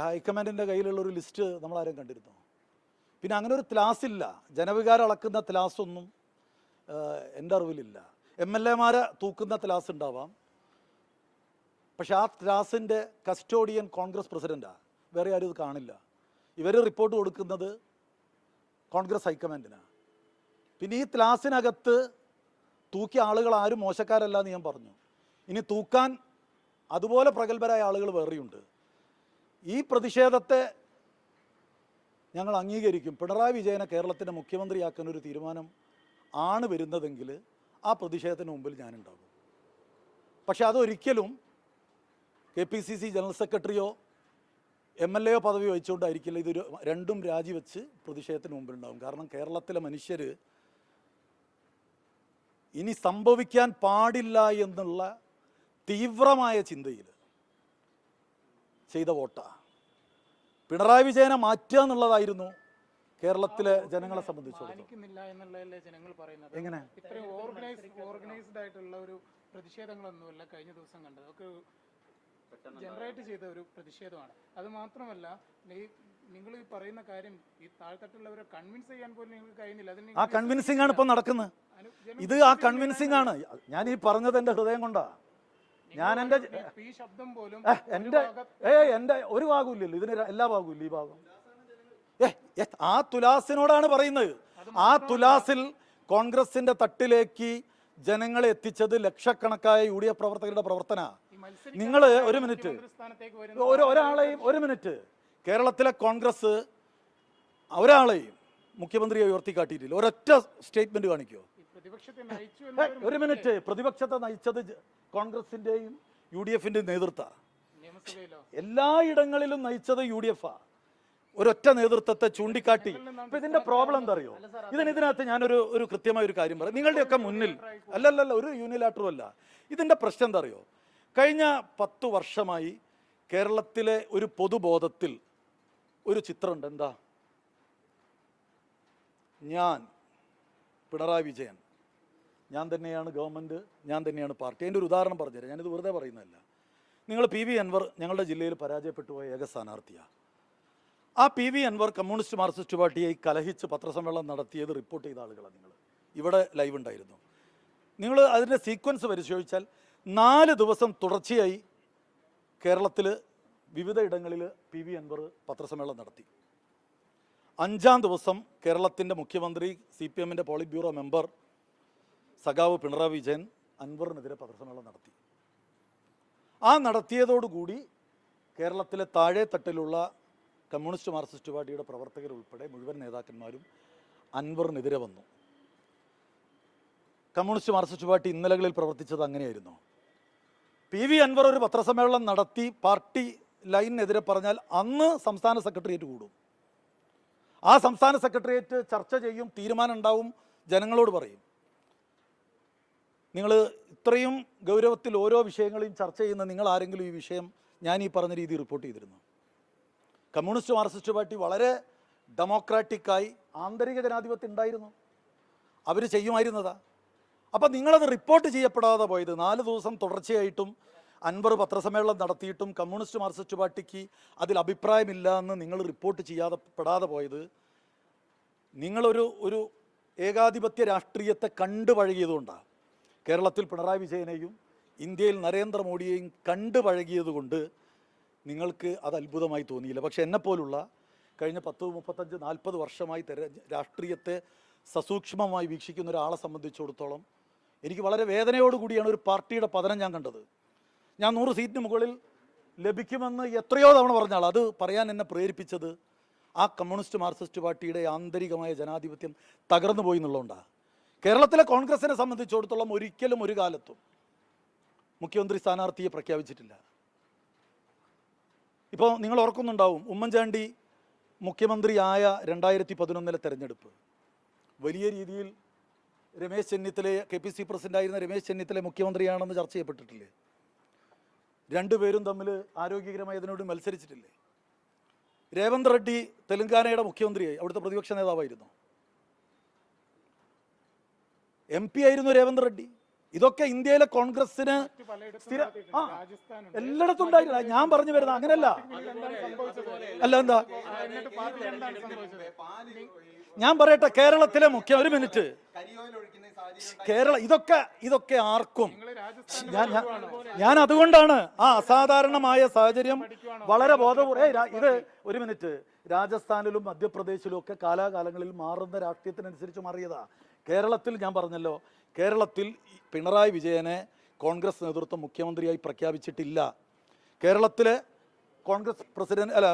Speaker 1: ഹൈക്കമാൻഡിൻ്റെ കയ്യിലുള്ളൊരു ലിസ്റ്റ് നമ്മളാരും കണ്ടിരുന്നോ? പിന്നെ അങ്ങനെ ഒരു ത്ലാസ് ഇല്ല. ജനവികാരം അളക്കുന്ന ത്ലാസൊന്നും എൻ്റെ അറിവിലില്ല. MLA മാരെ തൂക്കുന്ന ത്ലാസ് ഉണ്ടാവാം, പക്ഷെ ആ ത്ലാസിൻ്റെ കസ്റ്റോഡിയൻ കോൺഗ്രസ് പ്രസിഡൻ്റാണ്. വേറെ ആരും ഇത് കാണില്ല. ഇവർ റിപ്പോർട്ട് കൊടുക്കുന്നത് കോൺഗ്രസ് ഹൈക്കമാൻഡിനാണ്. പിന്നെ ഈ ത്ലാസിനകത്ത് തൂക്കിയ ആളുകൾ ആരും മോശക്കാരല്ല എന്ന് ഞാൻ പറഞ്ഞു. ഇനി തൂക്കാൻ അതുപോലെ പ്രഗത്ഭരായ ആളുകൾ വേറെയുണ്ട്. ഈ പ്രതിഷേധത്തെ ഞങ്ങൾ അംഗീകരിക്കും. പിണറായി വിജയനെ കേരളത്തിൻ്റെ മുഖ്യമന്ത്രിയാക്കാൻ ഒരു തീരുമാനം ആണ് വരുന്നതെങ്കിൽ ആ പ്രതിഷേധത്തിന് മുമ്പിൽ ഞാനുണ്ടാകും. പക്ഷെ അതൊരിക്കലും KPCC ജനറൽ സെക്രട്ടറിയോ MLA പദവി വഹിച്ചുകൊണ്ടായിരിക്കില്ല. ഇതൊരു രണ്ടും രാജിവെച്ച് പ്രതിഷേധത്തിന് മുമ്പിലുണ്ടാകും. കാരണം കേരളത്തിലെ മനുഷ്യർ ഇനി സംഭവിക്കാൻ പാടില്ല എന്നുള്ള തീവ്രമായ ചിന്തയിൽ ചെയ്ത വോട്ടാണ്. പിണറായി വിജയനെ മാറ്റുക എന്നുള്ളതായിരുന്നു കേരളത്തിലെ ജനങ്ങളെ സംബന്ധിച്ചിടത്തോളം. എങ്ങനെ
Speaker 3: ഇത്രയും ഓർഗനൈസ്ഡ് ആയിട്ടുള്ള ഒരു പ്രതിഷേധങ്ങളൊന്നുമല്ല കഴിഞ്ഞ ദിവസം കണ്ടത്. ഒക്കെ ജനറേറ്റ് ചെയ്ത ഒരു പ്രതിഷേധമാണ്. അത് മാത്രമല്ല, നിങ്ങൾ ഈ പറയുന്ന കാര്യം ഈ താഴ്ത്തട്ടുള്ളവരെ കൺവിൻസ് ചെയ്യാൻ പോലും നിങ്ങൾക്ക് കഴിയുന്നില്ല.
Speaker 1: ആ കൺവിൻസിംഗ് ആണ് ഇപ്പം നടക്കുന്നത്. ഇത് ആ കൺവിൻസിംഗ് ആണ്. ഞാൻ ഈ പറഞ്ഞത് എൻ്റെ ഹൃദയം കൊണ്ടാ. ഞാൻ എൻ്റെ ഒരു ഭാഗമില്ലല്ലോ, ഇതിന് എല്ലാ ഭാഗവും ഇല്ല. ഈ ഭാഗം ആ തുലാസിനോടാണ് പറയുന്നത്. ആ തുലാസിൽ കോൺഗ്രസിന്റെ തട്ടിലേക്ക് ജനങ്ങളെ എത്തിച്ചത് ലക്ഷക്കണക്കായ UDF പ്രവർത്തകരുടെ പ്രവർത്തന. നിങ്ങൾ ഒരു മിനിറ്റ് കേരളത്തിലെ കോൺഗ്രസ് ഒരാളെയും മുഖ്യമന്ത്രിയെ ഉയർത്തിക്കാട്ടിയിട്ടില്ല. ഒരൊറ്റ സ്റ്റേറ്റ്മെന്റ് കാണിക്കുമോ? ഒരു മിനിറ്റ്. പ്രതിപക്ഷത്തെ നയിച്ചത് കോൺഗ്രസിന്റെയും UDF-ന്റെയും നേതൃത്വം. എല്ലായിടങ്ങളിലും നയിച്ചത് UDF-ആ. ഒരൊറ്റ നേതൃത്വത്തെ ചൂണ്ടിക്കാട്ടി. ഇപ്പൊ ഇതിന്റെ പ്രോബ്ലം എന്താ അറിയോ? ഇതിനകത്ത് ഞാനൊരു കൃത്യമായ ഒരു കാര്യം പറയാം. നിങ്ങളുടെയൊക്കെ മുന്നിൽ അല്ലല്ല, ഒരു യൂണിലാറ്ററും അല്ല. ഇതിന്റെ പ്രശ്നം എന്താ അറിയോ? കഴിഞ്ഞ 10 വർഷമായി കേരളത്തിലെ ഒരു പൊതുബോധത്തിൽ ഒരു ചിത്രമുണ്ട്. എന്താ? ഞാൻ പിണറായി വിജയൻ, ഞാൻ തന്നെയാണ് ഗവൺമെൻറ്, ഞാൻ തന്നെയാണ് പാർട്ടി. അതിൻ്റെ ഒരു ഉദാഹരണം പറഞ്ഞുതരാം. ഞാനിത് വെറുതെ പറയുന്നതല്ല. നിങ്ങൾ PV അൻവർ ഞങ്ങളുടെ ജില്ലയിൽ പരാജയപ്പെട്ടു പോയ ഏക സ്ഥാനാർത്ഥിയാണ്. ആ PV അൻവർ കമ്മ്യൂണിസ്റ്റ് മാർക്സിസ്റ്റ് പാർട്ടിയെ കലഹിച്ച് പത്രസമ്മേളനം നടത്തിയത് റിപ്പോർട്ട് ചെയ്ത ആളുകളാണ്. നിങ്ങൾ ഇവിടെ ലൈവ് ഉണ്ടായിരുന്നു. നിങ്ങൾ അതിൻ്റെ സീക്വൻസ് പരിശോധിച്ചാൽ 4 ദിവസം തുടർച്ചയായി കേരളത്തിൽ വിവിധ ഇടങ്ങളിൽ PV അൻവർ പത്രസമ്മേളനം നടത്തി. 5-ാം ദിവസം കേരളത്തിൻ്റെ മുഖ്യമന്ത്രി CPM-ൻ്റെ പോളിറ്റ് ബ്യൂറോ മെമ്പർ സഖാവ് പിണറായി വിജയൻ അൻവറിനെതിരെ പത്രസമ്മേളനം നടത്തി. ആ നടത്തിയതോടുകൂടി കേരളത്തിലെ താഴെ തട്ടിലുള്ള കമ്മ്യൂണിസ്റ്റ് മാർക്സിസ്റ്റ് പാർട്ടിയുടെ പ്രവർത്തകരുൾപ്പെടെ മുഴുവൻ നേതാക്കന്മാരും അൻവറിനെതിരെ വന്നു. കമ്മ്യൂണിസ്റ്റ് മാർക്സിസ്റ്റ് പാർട്ടി ഇന്നലകളിൽ പ്രവർത്തിച്ചത് അങ്ങനെയായിരുന്നു. PV അൻവർ ഒരു പത്രസമ്മേളനം നടത്തി പാർട്ടി ലൈനിനെതിരെ പറഞ്ഞാൽ അന്ന് സംസ്ഥാന സെക്രട്ടേറിയറ്റ് കൂടും. ആ സംസ്ഥാന സെക്രട്ടേറിയറ്റ് ചർച്ച ചെയ്യും, തീരുമാനം ഉണ്ടാവും, ജനങ്ങളോട് പറയും. നിങ്ങൾ ഇത്രയും ഗൗരവത്തിൽ ഓരോ വിഷയങ്ങളെയും ചർച്ച ചെയ്യുന്ന നിങ്ങൾ ആരെങ്കിലും ഈ വിഷയം ഞാൻ ഈ പറഞ്ഞ രീതി റിപ്പോർട്ട് ചെയ്തിരുന്നു? കമ്മ്യൂണിസ്റ്റ് മാർക്സിസ്റ്റ് പാർട്ടി വളരെ ഡെമോക്രാറ്റിക്കായി ആന്തരിക ജനാധിപത്യം ഉണ്ടായിരുന്നു, അവർ ചെയ്യുമായിരുന്നതാ. അപ്പം നിങ്ങളത് റിപ്പോർട്ട് ചെയ്യപ്പെടാതെ പോയത് 4 ദിവസം തുടർച്ചയായിട്ടും അൻവർ പത്രസമ്മേളനം നടത്തിയിട്ടും കമ്മ്യൂണിസ്റ്റ് മാർക്സിസ്റ്റ് പാർട്ടിക്ക് അതിൽ അഭിപ്രായമില്ല എന്ന് നിങ്ങൾ റിപ്പോർട്ട് പെടാതെ പോയത് നിങ്ങളൊരു ഏകാധിപത്യ രാഷ്ട്രീയത്തെ കണ്ടുപഴകിയതുകൊണ്ടാണ്. കേരളത്തിൽ പിണറായി വിജയനെയും ഇന്ത്യയിൽ നരേന്ദ്രമോദിയെയും കണ്ടുപഴകിയതുകൊണ്ട് നിങ്ങൾക്ക് അത് അത്ഭുതമായി തോന്നിയില്ല. പക്ഷെ എന്നെപ്പോലുള്ള കഴിഞ്ഞ 10, 35, 40 വർഷമായി രാഷ്ട്രീയത്തെ സസൂക്ഷ്മമായി വീക്ഷിക്കുന്ന ഒരാളെ സംബന്ധിച്ചിടത്തോളം എനിക്ക് വളരെ വേദനയോടുകൂടിയാണ് ഒരു പാർട്ടിയുടെ പതനം ഞാൻ കണ്ടത്. ഞാൻ 100 സീറ്റിന് മുകളിൽ ലഭിക്കുമെന്ന് എത്രയോ തവണ പറഞ്ഞാൽ അത് പറയാൻ എന്നെ പ്രേരിപ്പിച്ചത് ആ കമ്മ്യൂണിസ്റ്റ് മാർക്സിസ്റ്റ് പാർട്ടിയുടെ ആന്തരികമായ ജനാധിപത്യം തകർന്നു പോയി എന്നുള്ളതുകൊണ്ടാണ്. കേരളത്തിലെ കോൺഗ്രസിനെ സംബന്ധിച്ചിടത്തോളം ഒരിക്കലും ഒരു കാലത്തും മുഖ്യമന്ത്രി സ്ഥാനാർത്ഥിയെ പ്രഖ്യാപിച്ചിട്ടില്ല. ഇപ്പോൾ നിങ്ങൾ ഓർക്കുന്നുണ്ടാവും, ഉമ്മൻചാണ്ടി മുഖ്യമന്ത്രിയായ 2011 തെരഞ്ഞെടുപ്പ് വലിയ രീതിയിൽ രമേശ് ചെന്നിത്തലയെ KPC പ്രസിഡൻ്റായിരുന്ന രമേശ് ചെന്നിത്തല മുഖ്യമന്ത്രിയാണെന്ന് ചർച്ച ചെയ്യപ്പെട്ടിട്ടില്ലേ? രണ്ടുപേരും തമ്മിൽ ആരോഗ്യകരമായി അതിനോട് മത്സരിച്ചിട്ടില്ലേ? രേവന്ത് റെഡ്ഡി തെലങ്കാനയുടെ മുഖ്യമന്ത്രിയായി, അവിടുത്തെ പ്രതിപക്ഷ നേതാവായിരുന്നു, MP ആയിരുന്നു രേവന്ത് റെഡ്ഡി. ഇതൊക്കെ ഇന്ത്യയിലെ കോൺഗ്രസിന് എല്ലായിടത്തും ഉണ്ടായില്ല. ഞാൻ പറഞ്ഞു വരുന്നത് അങ്ങനെയല്ല. അല്ല എന്താ ഞാൻ പറയട്ടെ, കേരളത്തിലെ ഒരു മിനിറ്റ്, ഇതൊക്കെ ആർക്കും ഞാൻ അതുകൊണ്ടാണ് ആ അസാധാരണമായ സാഹചര്യം വളരെ ബോധപൂർവ്വം ഇത് ഒരു മിനിറ്റ് രാജസ്ഥാനിലും മധ്യപ്രദേശിലും ഒക്കെ കാലാകാലങ്ങളിൽ മാറുന്ന രാഷ്ട്രീയത്തിനനുസരിച്ച് മാറിയതാ. കേരളത്തിൽ ഞാൻ പറഞ്ഞല്ലോ, കേരളത്തിൽ പിണറായി വിജയനെ കോൺഗ്രസ് നേതൃത്വം മുഖ്യമന്ത്രിയായി പ്രഖ്യാപിച്ചിട്ടില്ല. കേരളത്തിലെ കോൺഗ്രസ്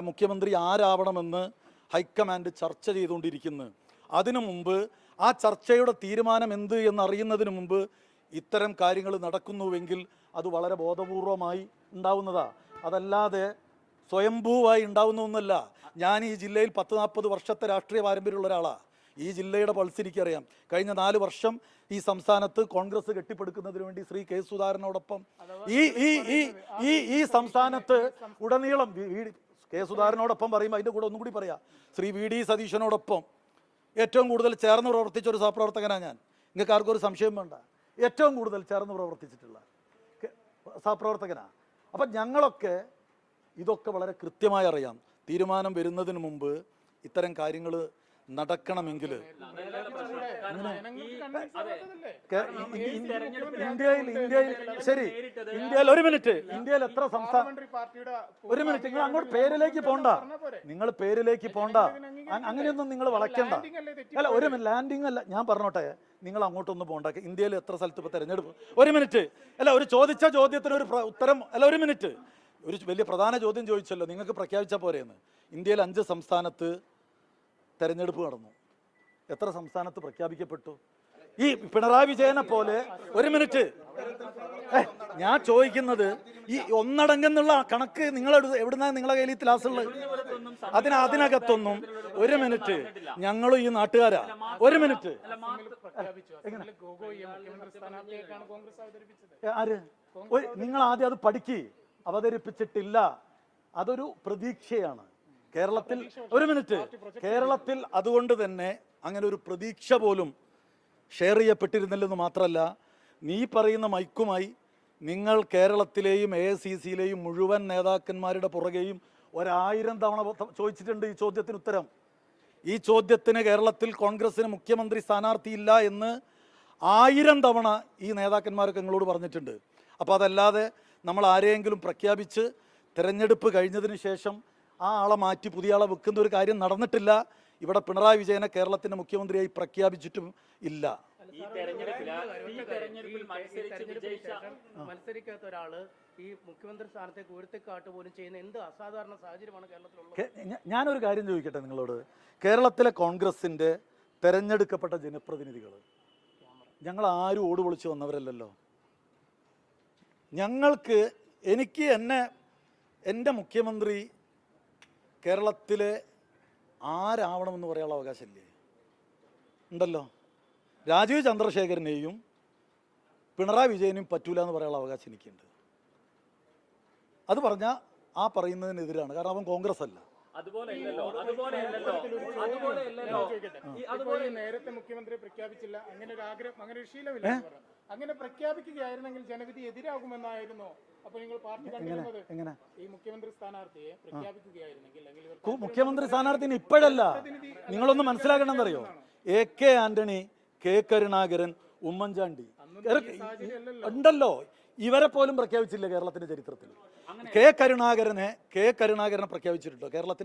Speaker 1: മുഖ്യമന്ത്രി ആരാവണമെന്ന് ഹൈക്കമാൻഡ് ചർച്ച ചെയ്തുകൊണ്ടിരിക്കുന്നു. അതിനു മുമ്പ് ആ ചർച്ചയുടെ തീരുമാനം എന്ത് എന്നറിയുന്നതിന് മുമ്പ് ഇത്തരം കാര്യങ്ങൾ നടക്കുന്നുവെങ്കിൽ അത് വളരെ ബോധപൂർവമായി ഉണ്ടാവുന്നതാണ്, അതല്ലാതെ സ്വയംഭൂവായി ഉണ്ടാവുന്ന ഒന്നല്ല. ഞാൻ ഈ ജില്ലയിൽ 10-40 വർഷത്തെ രാഷ്ട്രീയ പാരമ്പര്യമുള്ള ഒരാളാണ്. ഈ ജില്ലയുടെ പൾസ് എനിക്കറിയാം. കഴിഞ്ഞ 4 വർഷം ഈ സംസ്ഥാനത്ത് കോൺഗ്രസ് കെട്ടിപ്പടുക്കുന്നതിന് വേണ്ടി ശ്രീ കെ സുധാകരനോടൊപ്പം ഈ സംസ്ഥാനത്ത് ഉടനീളം കെ സുധാകരനോടൊപ്പം പറയുമ്പോൾ അതിൻ്റെ കൂടെ ഒന്നും കൂടി പറയാം, ശ്രീ VD സതീശനോടൊപ്പം ഏറ്റവും കൂടുതൽ ചേർന്ന് പ്രവർത്തിച്ച ഒരു സഹപ്രവർത്തകനാണ് ഞാൻ. നിങ്ങൾക്ക് ആർക്കും ഒരു സംശയം വേണ്ട, ഏറ്റവും കൂടുതൽ ചേർന്ന് പ്രവർത്തിച്ചിട്ടുള്ള സഹപ്രവർത്തകനാണ്. അപ്പം ഞങ്ങളൊക്കെ ഇതൊക്കെ വളരെ കൃത്യമായി അറിയാം. തീരുമാനം വരുന്നതിന് മുമ്പ് ഇത്തരം കാര്യങ്ങൾ നടക്കണമെങ്കിൽ ഇന്ത്യയിൽ ഒരു മിനിറ്റ്, ഇന്ത്യയിൽ എത്ര സംസ്ഥാന ഒരു മിനിറ്റ് നിങ്ങൾ അങ്ങോട്ട് പേരിലേക്ക് പോണ്ട, നിങ്ങൾ പേരിലേക്ക് പോണ്ട, അങ്ങനെയൊന്നും നിങ്ങൾ വളയ്ക്കണ്ട. അല്ല ഒരു മിനിറ്റ്, ലാൻഡിങ് അല്ല, ഞാൻ പറഞ്ഞോട്ടെ, നിങ്ങൾ അങ്ങോട്ടൊന്നും പോണ്ട. ഇന്ത്യയിൽ എത്ര സ്ഥലത്ത് ഇപ്പോൾ തെരഞ്ഞെടുപ്പ്, ഒരു മിനിറ്റ്, അല്ല ഒരു ചോദിച്ച ചോദ്യത്തിന് ഒരു ഉത്തരം, അല്ല ഒരു മിനിറ്റ്, ഒരു വലിയ പ്രധാന ചോദ്യം ചോദിച്ചല്ലോ, നിങ്ങൾക്ക് പ്രഖ്യാപിച്ചാൽ പോരെയെന്ന്. ഇന്ത്യയിൽ 5 സംസ്ഥാനത്ത് തെരഞ്ഞെടുപ്പ് നടന്നു. എത്ര സംസ്ഥാനത്ത് പ്രഖ്യാപിക്കപ്പെട്ടു? ഈ പിണറായി വിജയനെ പോലെ ഒരു മിനിറ്റ്, ഞാൻ ചോദിക്കുന്നത് ഈ ഒന്നടങ്കെന്നുള്ള കണക്ക് നിങ്ങൾ എവിടുന്നാ നിങ്ങളെ കയ്യിൽ ക്ലാസ്സുള്ളത്? അതിനകത്തൊന്നും ഒരു മിനിറ്റ്, ഞങ്ങളും ഈ നാട്ടുകാരാ, ഒരു മിനിറ്റ്, ആര് നിങ്ങൾ ആദ്യം അത് പഠിക്ക്. അവതരിപ്പിച്ചിട്ടില്ല, അതൊരു പ്രതീക്ഷയാണ് കേരളത്തിൽ. ഒരു മിനിറ്റ്, കേരളത്തിൽ അതുകൊണ്ട് തന്നെ അങ്ങനെ ഒരു പ്രതീക്ഷ പോലും ഷെയർ ചെയ്യപ്പെട്ടിരുന്നില്ലെന്ന് മാത്രമല്ല, നീ പറയുന്ന മൈക്കുമായി നിങ്ങൾ കേരളത്തിലെയും AICCയിലെയും മുഴുവൻ നേതാക്കന്മാരുടെ പുറകെയും 1000 തവണ ചോദിച്ചിട്ടുണ്ട് ഈ ചോദ്യത്തിന് ഉത്തരം. ഈ ചോദ്യത്തിന് കേരളത്തിൽ കോൺഗ്രസിന് മുഖ്യമന്ത്രി സ്ഥാനാർത്ഥിയില്ല എന്ന് 1000 തവണ ഈ നേതാക്കന്മാരൊക്കെ നിങ്ങളോട് പറഞ്ഞിട്ടുണ്ട്. അപ്പോൾ അതല്ലാതെ നമ്മൾ ആരെയെങ്കിലും പ്രഖ്യാപിച്ച് തെരഞ്ഞെടുപ്പ് കഴിഞ്ഞതിന് ശേഷം ആ ആളെ മാറ്റി പുതിയ ആളെ വെക്കുന്ന ഒരു കാര്യം നടന്നിട്ടില്ല. ഇവിടെ പിണറായി വിജയനെ കേരളത്തിന്റെ മുഖ്യമന്ത്രിയായി പ്രഖ്യാപിച്ചിട്ടും ഇല്ല.
Speaker 2: മത്സരിക്കാത്ത ഒരാള് ഈ മുഖ്യമന്ത്രി സ്ഥാനത്തേക്ക് ഉയർത്തിക്കാട്ട് പോലും ചെയ്യുന്ന എന്ത് അസാധാരണ സാഹചര്യമാണ് കേരളത്തിലുള്ളത്?
Speaker 1: ഞാനൊരു കാര്യം ചോദിക്കട്ടെ നിങ്ങളോട്. കേരളത്തിലെ കോൺഗ്രസിന്റെ തെരഞ്ഞെടുക്കപ്പെട്ട ജനപ്രതിനിധികൾ ഞങ്ങൾ ആരും ഓട് പൊളിച്ച് വന്നവരല്ലല്ലോ. എനിക്ക് എൻ്റെ മുഖ്യമന്ത്രി കേരളത്തിലെ ആരാവണമെന്ന് പറയാനുള്ള അവകാശമില്ലേ? ഉണ്ടല്ലോ. രാജീവ് ചന്ദ്രശേഖരനെയും പിണറായി വിജയനെയും പറ്റൂല എന്ന് പറയാനുള്ള അവകാശം എനിക്കുണ്ട്. അത് പറഞ്ഞാൽ ആ പറയുന്നതിനെതിരാണ്. കാരണം അവൻ കോൺഗ്രസ് അല്ല.
Speaker 3: നേരത്തെ മുഖ്യമന്ത്രി പ്രഖ്യാപിച്ചില്ല, അങ്ങനെ ഒരു ആഗ്രഹം, അങ്ങനെ ഒരു ശീലമില്ല. അങ്ങനെ പ്രഖ്യാപിക്കുകയായിരുന്നെങ്കിൽ ജനവിധി എതിരാകുമെന്നായിരുന്നു അപ്പൊ നിങ്ങൾ പാർട്ടി കണ്ടിരുന്നത്. ഈ മുഖ്യമന്ത്രി സ്ഥാനാർത്ഥിയെ പ്രഖ്യാപിക്കുകയായിരുന്നെങ്കിൽ
Speaker 1: മുഖ്യമന്ത്രി സ്ഥാനാർത്ഥിന് ഇപ്പോഴല്ല, നിങ്ങളൊന്ന് മനസ്സിലാക്കണമെന്നറിയോ? AK ആന്റണി, K കരുണാകരൻ, ഉമ്മൻചാണ്ടി ഉണ്ടല്ലോ. ഇവരെ പോലും പ്രഖ്യാപിച്ചില്ല കേരളത്തിന്റെ ചരിത്രത്തിൽ. K കരുണാകരനെ പ്രഖ്യാപിച്ചിട്ടുണ്ടോ കേരളത്തിൽ?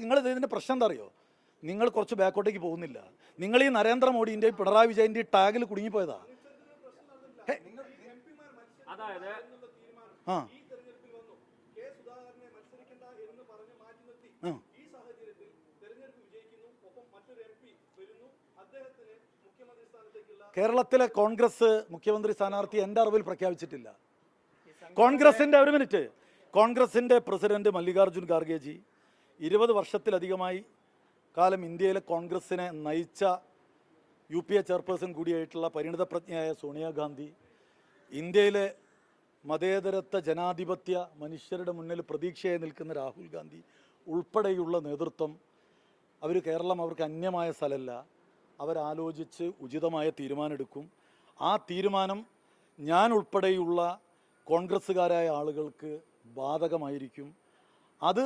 Speaker 1: നിങ്ങൾ ഇതിന്റെ പ്രശ്നം എന്താ അറിയോ? നിങ്ങൾ കുറച്ച് ബാക്കോട്ടേക്ക് പോകുന്നില്ല. നിങ്ങൾ ഈ നരേന്ദ്രമോദിന്റെയും പിണറായി വിജയന്റെയും ടാഗിൽ കുടുങ്ങിപ്പോയതാ. കേരളത്തിലെ കോൺഗ്രസ് മുഖ്യമന്ത്രി സ്ഥാനാർത്ഥി എൻ്റെ അറിവിൽ പ്രഖ്യാപിച്ചിട്ടില്ല. കോൺഗ്രസിന്റെ പ്രസിഡന്റ് മല്ലികാർജുൻ ഖാർഗെജി 20 വർഷത്തിലധികമായി കാലം ഇന്ത്യയിലെ കോൺഗ്രസിനെ നയിച്ച UPA ചെയർപേഴ്സൺ കൂടിയായിട്ടുള്ള പരിണിതപ്രജ്ഞയായ സോണിയാഗാന്ധി, ഇന്ത്യയിലെ മതേതരത്വ ജനാധിപത്യ മനുഷ്യരുടെ മുന്നിൽ പ്രതീക്ഷയായി നിൽക്കുന്ന രാഹുൽ ഗാന്ധി ഉൾപ്പെടെയുള്ള നേതൃത്വം, കേരളം അവർക്ക് അന്യമായ സ്ഥലമല്ല. അവരാലോചിച്ച് ഉചിതമായ തീരുമാനമെടുക്കും. ആ തീരുമാനം ഞാൻ ഉൾപ്പെടെയുള്ള കോൺഗ്രസ്സുകാരായ ആളുകൾക്ക് ബാധകമായിരിക്കും. അത്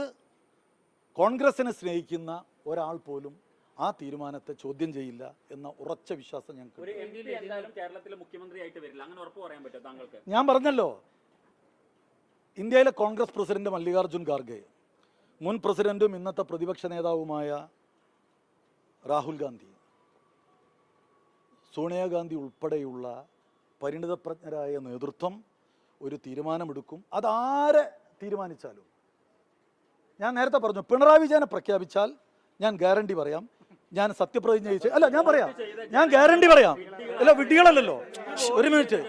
Speaker 1: കോൺഗ്രസിനെ സ്നേഹിക്കുന്ന ഒരാൾ പോലും ആ തീരുമാനത്തെ ചോദ്യം ചെയ്യില്ല എന്ന ഉറച്ച വിശ്വാസം ഞങ്ങൾക്ക്. ഞാൻ പറഞ്ഞല്ലോ, ഇന്ത്യയിലെ കോൺഗ്രസ് പ്രസിഡന്റ് മല്ലികാർജുൻ ഖാർഗെ, മുൻ പ്രസിഡന്റും ഇന്നത്തെ പ്രതിപക്ഷ നേതാവുമായ രാഹുൽ ഗാന്ധി, സോണിയാഗാന്ധി ഉൾപ്പെടെയുള്ള പരിണിതപ്രജ്ഞരായ നേതൃത്വം ഒരു തീരുമാനമെടുക്കും. അതാരെ തീരുമാനിച്ചാലും, ഞാൻ നേരത്തെ പറഞ്ഞു, പിണറായി വിജയനെ പ്രഖ്യാപിച്ചാൽ ഞാൻ ഗ്യാരണ്ടി പറയാം, ഞാൻ സത്യപ്രതിജ്ഞ ചെയ്യിച്ച് അല്ല, ഞാൻ പറയാം, ഞാൻ ഗ്യാരണ്ടി പറയാം. അല്ല, വിഡ്ഢികളല്ലല്ലോ. ഒരു മിനിറ്റ്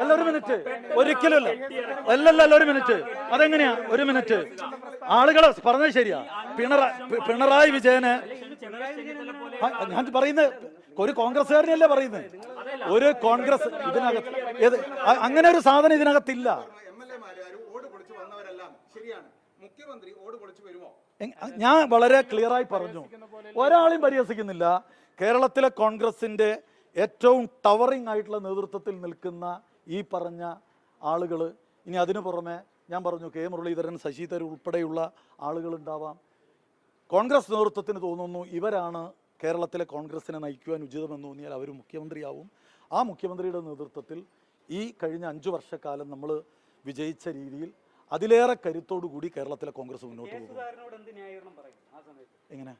Speaker 1: അല്ല, ഒരു മിനിറ്റ്, ഒരിക്കലും അല്ല, ഒരു മിനിറ്റ്. അതെങ്ങനെയാ? ഒരു മിനിറ്റ്, ആളുകളെ പറഞ്ഞത് ശരിയാ. പിണറായി വിജയന്, ഞാൻ പറയുന്നത് ഒരു കോൺഗ്രസ്സുകാരനെയല്ലേ പറയുന്നത്. ഒരു കോൺഗ്രസ് ഇതിനകത്ത് അങ്ങനെ ഒരു സാധനം ഇതിനകത്തില്ല. ഞാൻ വളരെ ക്ലിയറായി പറഞ്ഞു, ഒരാളെയും പരിഹസിക്കുന്നില്ല. കേരളത്തിലെ കോൺഗ്രസിന്റെ ഏറ്റവും ടവറിംഗ് ആയിട്ടുള്ള നേതൃത്വത്തിൽ നിൽക്കുന്ന ഈ പറഞ്ഞ ആളുകൾ, ഇനി അതിനു പുറമെ ഞാൻ പറഞ്ഞു K മുരളീധരൻ, ശശി തരൂർ ഉൾപ്പെടെയുള്ള ആളുകൾ ഉണ്ടാവാം. കോൺഗ്രസ് നേതൃത്വത്തിന് തോന്നുന്നു ഇവരാണ് കേരളത്തിലെ കോൺഗ്രസിനെ നയിക്കുവാൻ ഉചിതമെന്ന് തോന്നിയാൽ അവർ മുഖ്യമന്ത്രിയാവും. ആ മുഖ്യമന്ത്രിയുടെ നേതൃത്വത്തിൽ ഈ കഴിഞ്ഞ 5 വർഷക്കാലം നമ്മൾ വിജയിച്ച രീതിയിൽ അതിലേറെ കരുത്തോടു കൂടി കേരളത്തിലെ കോൺഗ്രസ് മുന്നോട്ട് പോകും. എങ്ങനെ?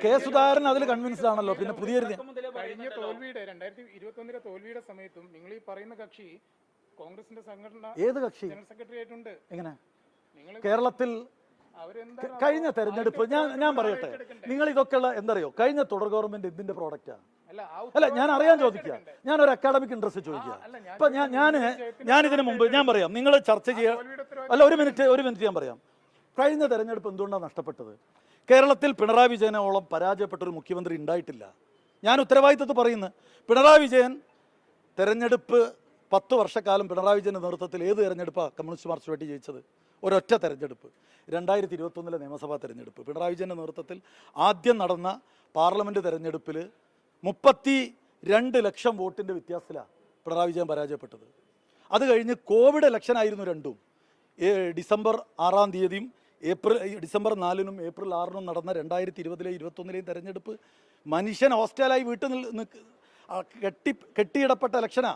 Speaker 1: K സുധാകരൻ അതിൽ കൺവിൻസ്ഡ് ആണല്ലോ. പിന്നെ പുതിയ
Speaker 3: കഴിഞ്ഞ തോൽവിയുടെ 2021 തോൽവിയുടെ സമയത്തും നിങ്ങൾ ഈ പറയുന്ന കക്ഷി കോൺഗ്രസിന്റെ സംഘടന
Speaker 1: ഏത് കക്ഷി
Speaker 3: ജനറൽ സെക്രട്ടറി ആയിട്ടുണ്ട്.
Speaker 1: എങ്ങനെ കേരളത്തിൽ കഴിഞ്ഞ തെരഞ്ഞെടുപ്പ് ഞാൻ പറയട്ടെ, നിങ്ങൾ ഇതൊക്കെയുള്ള എന്തറിയോ, കഴിഞ്ഞ തുടർ ഗവൺമെന്റ് എന്തിന്റെ പ്രോഡക്റ്റാണ്? അല്ല, ഞാൻ അറിയാൻ ചോദിക്കുക, ഞാൻ ഒരു അക്കാഡമിക് ഇൻട്രസ്റ്റ് ചോദിക്കുക. ഇപ്പൊ ഞാൻ ഇതിനു മുമ്പ് ഞാൻ പറയാം, നിങ്ങൾ ചർച്ച ചെയ്യാ. അല്ല, ഒരു മിനിറ്റ് ഞാൻ പറയാം. കഴിഞ്ഞ തെരഞ്ഞെടുപ്പ് എന്തുകൊണ്ടാണ് നഷ്ടപ്പെട്ടത്? കേരളത്തിൽ പിണറായി വിജയനോളം പരാജയപ്പെട്ടൊരു മുഖ്യമന്ത്രി ഉണ്ടായിട്ടില്ല. ഞാൻ ഉത്തരവാദിത്തത്തിൽ പറയുന്നു. പിണറായി വിജയൻ തെരഞ്ഞെടുപ്പ് 10 വർഷക്കാലം പിണറായി വിജയന്റെ നേതൃത്വത്തിൽ ഏത് തെരഞ്ഞെടുപ്പാണ് കമ്മ്യൂണിസ്റ്റ് മാർക്സ് പാർട്ടി ജയിച്ചത്? ഒരൊറ്റ തെരഞ്ഞെടുപ്പ്, 2021 നിയമസഭാ തെരഞ്ഞെടുപ്പ്. പിണറായി വിജയന്റെ നേതൃത്വത്തിൽ ആദ്യം നടന്ന പാർലമെന്റ് തെരഞ്ഞെടുപ്പിൽ 32 ലക്ഷം വോട്ടിന്റെ വ്യത്യാസത്തിലാണ് പിണറായി വിജയൻ പരാജയപ്പെട്ടത്. അത് കഴിഞ്ഞ് കോവിഡ് ഇലക്ഷൻ ആയിരുന്നു രണ്ടും. ഡിസംബർ 6-ാം തീയതിയും ഡിസംബർ 4-നും ഏപ്രിൽ 6-നും നടന്ന 2020-ലെയും 2021-ലെയും തെരഞ്ഞെടുപ്പ് മനുഷ്യൻ ഹോസ്റ്റലായി വീട്ടിൽ കെട്ടിയിടപ്പെട്ട ഇലക്ഷനാ.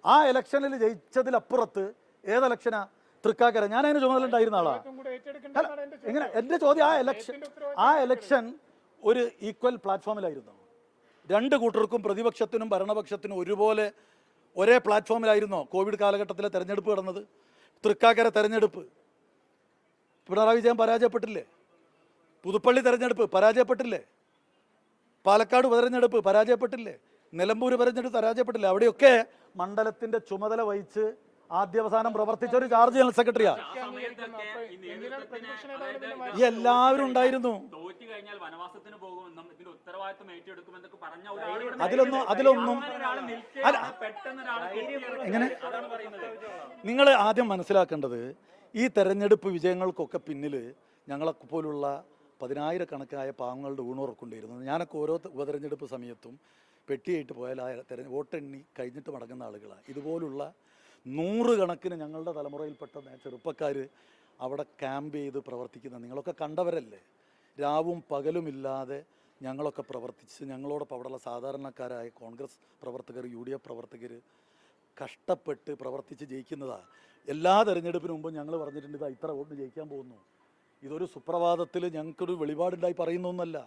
Speaker 1: ആ ഇലക്ഷനിൽ ജയിച്ചതിലപ്പുറത്ത് ഏത് ഇലക്ഷനാ? തൃക്കാക്കര. ഞാൻ അതിന് ചുമതല ഉണ്ടായിരുന്ന ആളാ. എങ്ങനെ? എൻ്റെ ചോദ്യം, ആ ഇലക്ഷൻ ഒരു ഈക്വൽ പ്ലാറ്റ്ഫോമിലായിരുന്നു. രണ്ട് കൂട്ടർക്കും, പ്രതിപക്ഷത്തിനും ഭരണപക്ഷത്തിനും ഒരുപോലെ ഒരേ പ്ലാറ്റ്ഫോമിലായിരുന്നോ കോവിഡ് കാലഘട്ടത്തിലെ തെരഞ്ഞെടുപ്പ് നടന്നത്? തൃക്കാക്കര തെരഞ്ഞെടുപ്പ് പിണറായി വിജയൻ പരാജയപ്പെട്ടില്ലേ? പുതുപ്പള്ളി തെരഞ്ഞെടുപ്പ് പരാജയപ്പെട്ടില്ലേ? പാലക്കാട് തെരഞ്ഞെടുപ്പ് പരാജയപ്പെട്ടില്ലേ? നിലമ്പൂർ തെരഞ്ഞെടുപ്പ് പരാജയപ്പെട്ടില്ലേ? അവിടെയൊക്കെ മണ്ഡലത്തിൻ്റെ ചുമതല വഹിച്ച് ആദ്യവസാനം പ്രവർത്തിച്ച ഒരു ചാർജ് ജനറൽ സെക്രട്ടറിയാ.
Speaker 3: എന്തിനാണ് പ്രതിപക്ഷ നേതാവിനെ പിന്നെ
Speaker 1: ഈ എല്ലാവരും ഉണ്ടായിരുന്നു.
Speaker 4: തോറ്റു കഴിഞ്ഞാൽ വനവാസത്തിന് പോകുമെന്നും ഇതിന്റെ ഉത്തരവാദിത്വം ഏറ്റെടുക്കുമെന്നൊക്കെ പറഞ്ഞ ഒരാൾ
Speaker 1: അതിലൊന്നും എങ്ങനെ നിങ്ങൾ ആദ്യം മനസ്സിലാക്കേണ്ടത്, ഈ തെരഞ്ഞെടുപ്പ് വിജയങ്ങൾക്കൊക്കെ പിന്നിൽ ഞങ്ങളെ പോലുള്ള 10,000-കണക്കായ പാവങ്ങളുടെ ഊണുറക്കുണ്ടായിരുന്നു. ഞാനൊക്കെ ഓരോ ഉപതെരഞ്ഞെടുപ്പ് സമയത്തും പെട്ടിയായിട്ട് പോയാൽ വോട്ടെണ്ണി കഴിഞ്ഞിട്ട് മടങ്ങുന്ന ആളുകളാണ്. ഇതുപോലുള്ള 100 കണക്കിന് ഞങ്ങളുടെ തലമുറയിൽപ്പെട്ട ചെറുപ്പക്കാർ അവിടെ ക്യാമ്പ് ചെയ്ത് പ്രവർത്തിക്കുന്ന നിങ്ങളൊക്കെ കണ്ടവരല്ലേ. രാവും പകലുമില്ലാതെ ഞങ്ങളൊക്കെ പ്രവർത്തിച്ച് ഞങ്ങളോടൊപ്പം അവിടെയുള്ള സാധാരണക്കാരായ കോൺഗ്രസ് പ്രവർത്തകർ, UDF പ്രവർത്തകർ കഷ്ടപ്പെട്ട് പ്രവർത്തിച്ച് ജയിക്കുന്നതാണ്. എല്ലാ തെരഞ്ഞെടുപ്പിന് മുമ്പും ഞങ്ങൾ പറഞ്ഞിട്ടുണ്ട്, ഇതാ ഇത്ര വോട്ട് ജയിക്കാൻ പോകുന്നു. ഇതൊരു സുപ്രഭാതത്തിൽ ഞങ്ങൾക്കൊരു വെളിപാടുണ്ടായി പറയുന്നൊന്നല്ല.